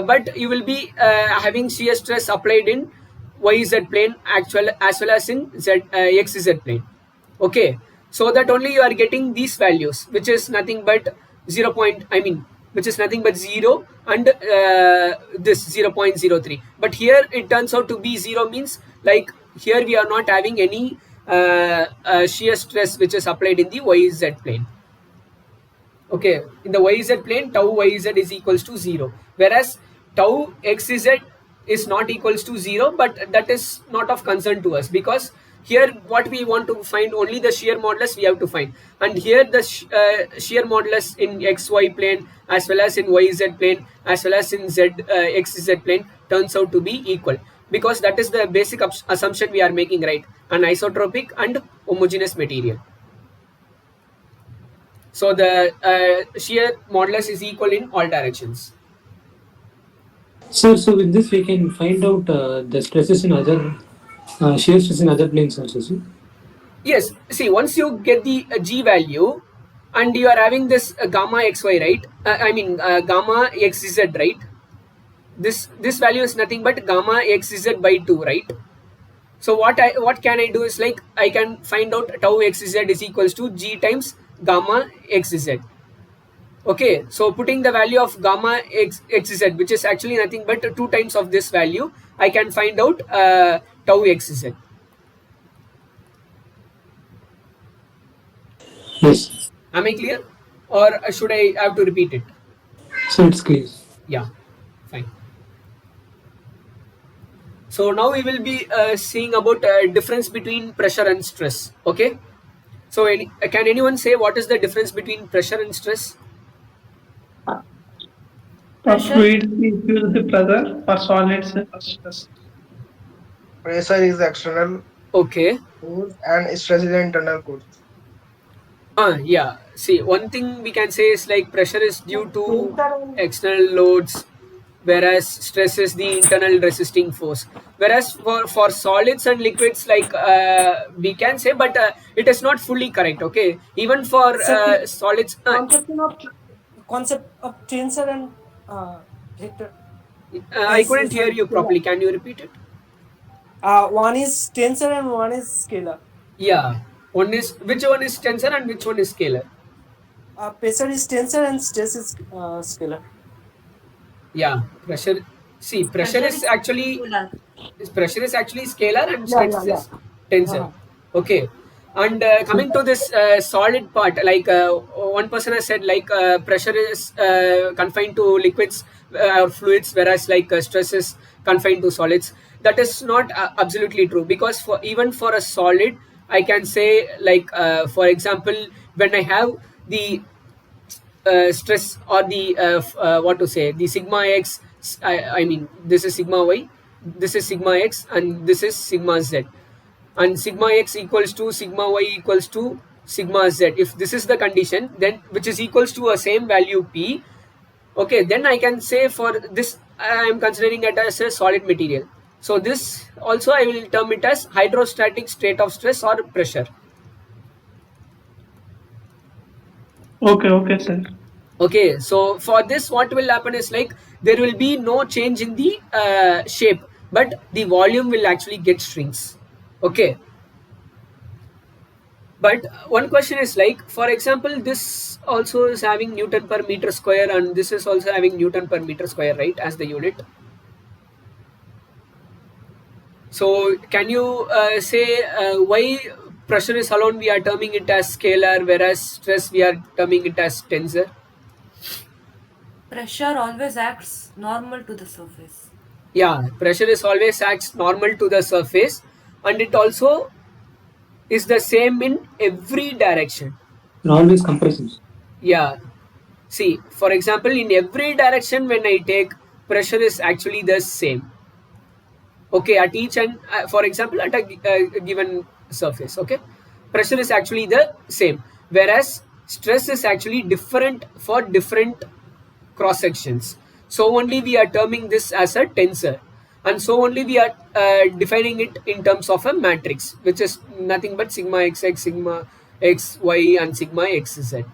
but you will be having shear stress applied in yz plane actual as well as in xz plane. Okay, so that only you are getting these values, which is nothing but 0 point, I mean, which is nothing but 0 and this 0.03. But here it turns out to be 0, means like here we are not having any shear stress which is applied in the yz plane. Okay, in the yz plane, tau yz is equals to 0, whereas tau xz is not equals to 0, but that is not of concern to us, because here what we want to find, only the shear modulus we have to find, and here the shear modulus in xy plane as well as in yz plane as well as in xz plane turns out to be equal, because that is the basic assumption we are making, right? An isotropic and homogeneous material. So the shear modulus is equal in all directions. Sir, so with this we can find out the stresses in other shear stress in other planes also, sir. Yes, see, once you get the g value and you are having this gamma xy, right? I mean gamma xz, right? This value is nothing but gamma xz by 2, right? So what can I do is, like, I can find out tau xz is equals to g times gamma xz. Okay, so putting the value of gamma xz, which is actually nothing but 2 times of this value, I can find out tau xz. Yes. Am I clear, or should I have to repeat it? So it's clear. Yeah, fine. So now we will be seeing about difference between pressure and stress. Okay, so can anyone say what is the difference between pressure and stress? For fluids, we use the pressure. For solids, stress. Pressure is external Okay. force and stress is the internal force. Yeah. See, one thing we can say is, like, pressure is due to external loads, whereas stress is the internal resisting force. Whereas for solids and liquids, like, we can say, but it is not fully correct. Okay, even for solids. Concept of tensor and vector. I couldn't hear you properly. Can you repeat it? One is tensor and one is scalar. Yeah. Which one is tensor and which one is scalar? Pressure is tensor and stress is scalar. Yeah, pressure. See, pressure is actually scalar and stress is tensor. Okay, and coming to this solid part, like one person has said, like, pressure is confined to liquids or fluids, whereas, like, stress is confined to solids. That is not absolutely true, because even for a solid, I can say, like, for example, when I have the stress, or the what to say, the sigma x, I mean, this is sigma y, this is sigma x, and this is sigma z, and sigma x equals to sigma y equals to sigma z. If this is the condition, then which is equals to a same value p, okay, then I can say for this I am considering it as a solid material. So this also I will term it as hydrostatic state of stress or pressure. Okay, sir. Okay, so for this, what will happen is, like, there will be no change in the shape, but the volume will actually get shrinks. Okay, but one question is, like, for example, this also is having Newton per meter square, and this is also having Newton per meter square, right, as the unit. So can you say why pressure is alone we are terming it as scalar, whereas stress we are terming it as tensor? Pressure always acts normal to the surface. Yeah, pressure is always acts normal to the surface, and it also is the same in every direction. Always compressive. Yeah. See, for example, in every direction when I take, pressure is actually the same. Okay, at each end, for example, at a given surface. Okay, pressure is actually the same, whereas stress is actually different for different cross sections. So only we are terming this as a tensor, and so only we are defining it in terms of a matrix, which is nothing but sigma xx, sigma xy, and sigma xz.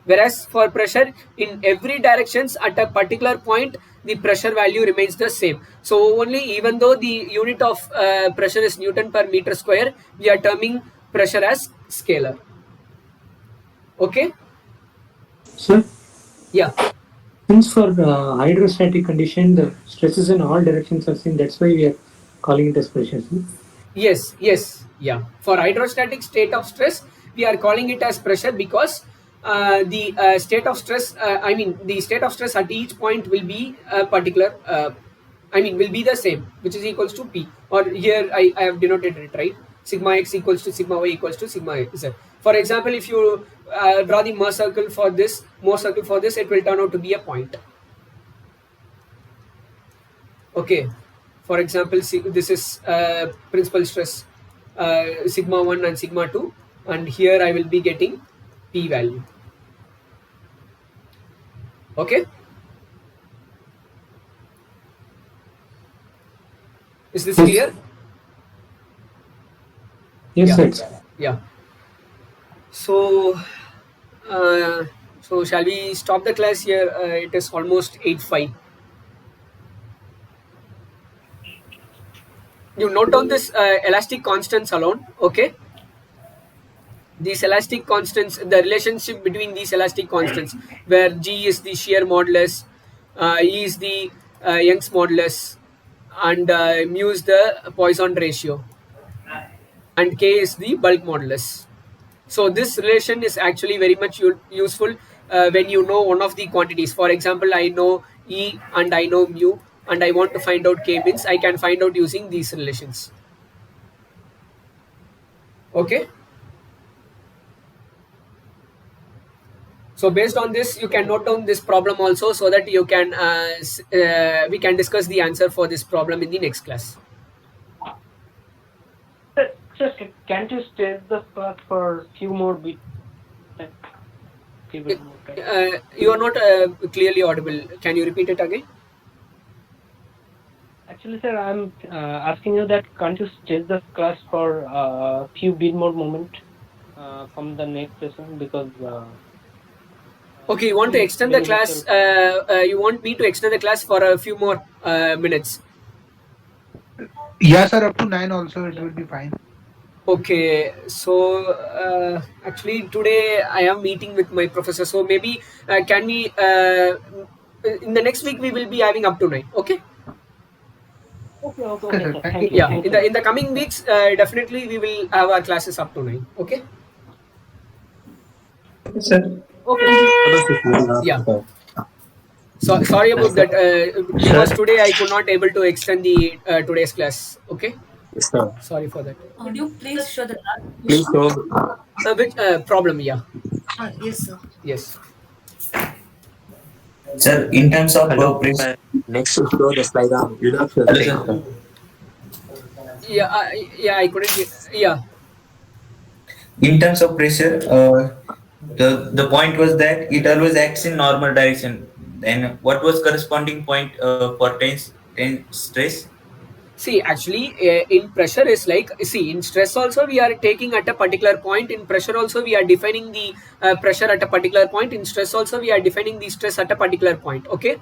Whereas for pressure in every directions at a particular point, the pressure value remains the same. So only, even though the unit of pressure is Newton per meter square, we are terming pressure as scalar. Okay. Sir, Yeah. since for hydrostatic condition, the stresses in all directions are same, that's why we are calling it as pressure. Sir. Yes, yes, yeah. For hydrostatic state of stress, we are calling it as pressure because the state of stress, the state of stress at each point will be a particular, will be the same, which is equals to P. Or here I have denoted it, right? Sigma x equals to sigma y equals to sigma z. For example, if you draw the Mohr circle for this, it will turn out to be a point. Okay, for example, this is principal stress sigma 1 and sigma 2, and here I will be getting P value. Okay, is this clear? Yes, yeah. sir. Yeah. So so shall we stop the class here? It is almost 8:05. You note down this elastic constants alone. Okay, these elastic constants, the relationship between these elastic constants, where G is the shear modulus, E is the Young's modulus, and mu is the Poisson ratio, and K is the bulk modulus. So this relation is actually very much useful when you know one of the quantities. For example, I know E and I know mu, and I want to find out K, means I can find out using these relations. Okay. So based on this, you can note down this problem also, so that you can we can discuss the answer for this problem in the next class. Sir, can't you state the class for few more bits? You are not clearly audible. Can you repeat it again? Actually, sir, I'm asking you that can't you state the class for a few bit more moment from the next session, because okay, you want to extend the class, you want me to extend the class for a few more minutes? Yeah, sir, up to 9 also it will be fine. Okay, so actually today I am meeting with my professor, so maybe can we in the next week we will be having up to 9. Okay. Okay, sir. Thank you. Yeah, Thank in the coming weeks, definitely we will have our classes up to 9. Okay. Sir. Okay. Yeah. So sorry about that. Because today I could not able to extend the today's class. Okay. Yes, sir. Sorry for that. Could you please show the Please show. Which problem? Yeah. yes, sir. Yes. Sir, in terms of Hello. pressure. Next, show the slide on reduction. Hello, sir. Yeah, I couldn't hear. Yeah. In terms of pressure, the point was that it always acts in normal direction. Then what was corresponding point for tense stress? See, actually, in pressure is like, see, in stress also we are taking at a particular point. In pressure also we are defining the pressure at a particular point. In stress also we are defining the stress at a particular point. Okay.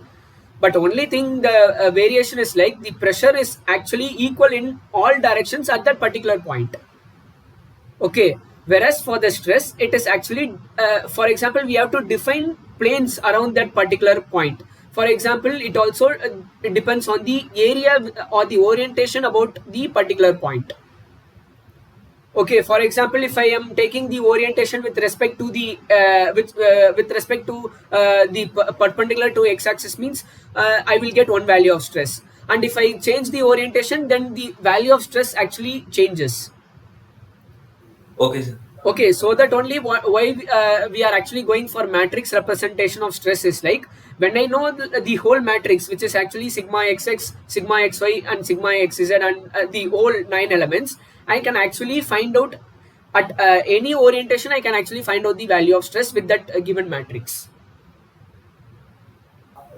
But only thing, the variation is like the pressure is actually equal in all directions at that particular point. Okay, whereas for the stress it is actually for example, we have to define planes around that particular point. For example, it also it depends on the area or the orientation about the particular point. Okay, for example, if I am taking the orientation with respect to the with respect to the perpendicular to x-axis, means I will get one value of stress, and if I change the orientation, then the value of stress actually changes. Okay, sir. Okay, so that only why we are actually going for matrix representation of stress is like when I know the whole matrix, which is actually sigma xx, sigma xy, and sigma xz, and the whole 9 elements, I can actually find out at any orientation. I can actually find out the value of stress with that given matrix.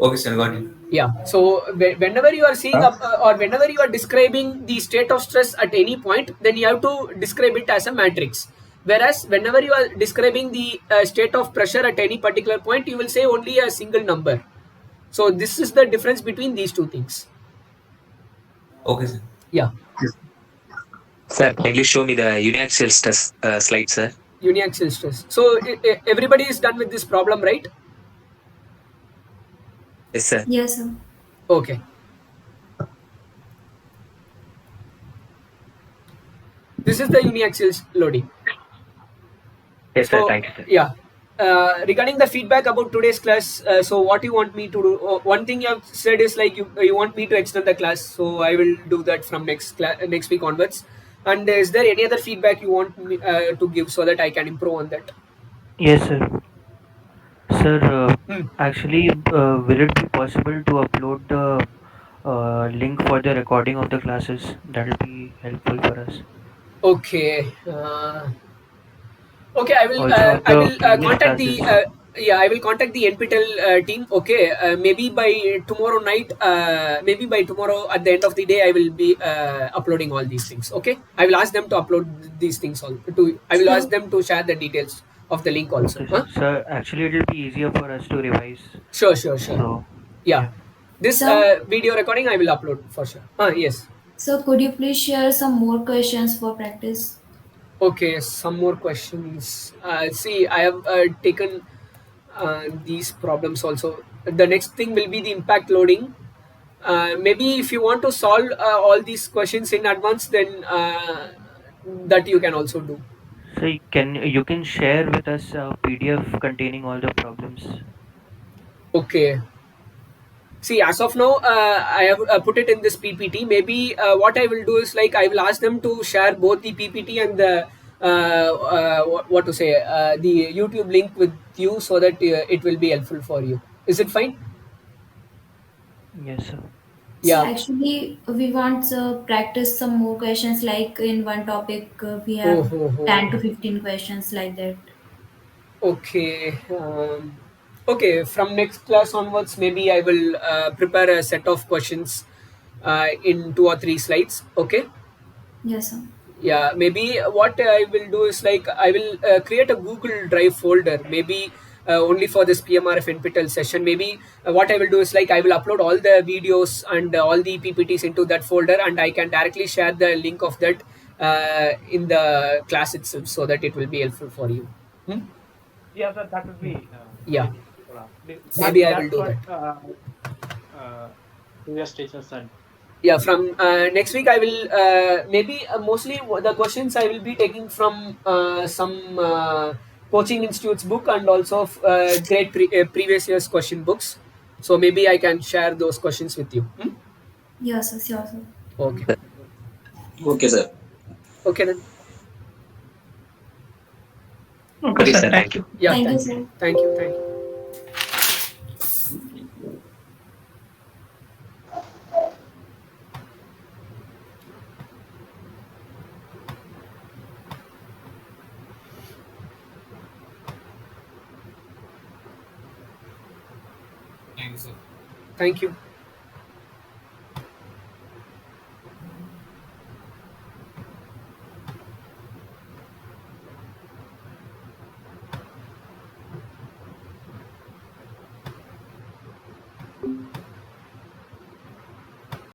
Okay, sir, got it. Yeah. So whenever you are seeing up or whenever you are describing the state of stress at any point, then you have to describe it as a matrix. Whereas whenever you are describing the state of pressure at any particular point, you will say only a single number. So this is the difference between these two things. Okay, sir. Yeah. Sir, kindly show me the uniaxial stress slide, sir. Uniaxial stress. So everybody is done with this problem, right? Yes, sir. Yes, sir. Okay. This is the uniaxial loading. Yes, sir. So Thank you, sir. yeah, regarding the feedback about today's class, so what you want me to do? One thing you have said is like you want me to extend the class, so I will do that from next week onwards. And is there any other feedback you want me to give so that I can improve on that? Yes, sir. Sir, Hmm. actually, will it be possible to upload the link for the recording of the classes? That will be helpful for us. Okay. Okay, Also, of I the will previous contact the classes. yeah, I will contact the NPTEL team. Okay, maybe by tomorrow night, maybe by tomorrow at the end of the day, I will be uploading all these things. Okay, I will ask them to upload these things all. I will ask Sure. them to share the details of the link also. Okay, Huh? sir. Actually, it will be easier for us to revise. Sure, sure, sure. So, Yeah, yeah. this So, video recording I will upload for sure. Yes. so could you please share some more questions for practice? Okay, some more questions. See, I have taken these problems also. The next thing will be the impact loading. Maybe if you want to solve all these questions in advance, then that you can also do. So you can share with us a PDF containing all the problems. Okay. See, as of now, I have put it in this PPT. Maybe what I will do is like I will ask them to share both the PPT and the what to say the YouTube link with you so that it will be helpful for you. Is it fine? Yes, sir. So Yeah. actually, we want to practice some more questions. Like in one topic, we Oh, have oh, 10 to 15 questions like that. okay. Okay. From next class onwards, maybe I will prepare a set of questions in 2 or 3 slides. Okay. Yes, sir. Yeah, maybe what I will do is like I will create a Google Drive folder, maybe only for this PMRF NPTEL session. Maybe what I will do is like I will upload all the videos and all the PPTs into that folder, and I can directly share the link of that in the class itself so that it will be helpful for you. Hmm? Yeah, sir, that would be Yeah, great. maybe I will That's do what that. previous teacher said. Yeah, from next week I will maybe mostly the questions I will be taking from some coaching institutes book and also previous years question books, so maybe I can share those questions with you. Hmm? Yes, sir. Sure, sir. Okay. Okay, sir. Okay then. Okay, Okay, sir. sir. Thank Thank you. you. Yeah, Thank you, thank you, sir. thank you, thank you. Thank you, sir. Thank you.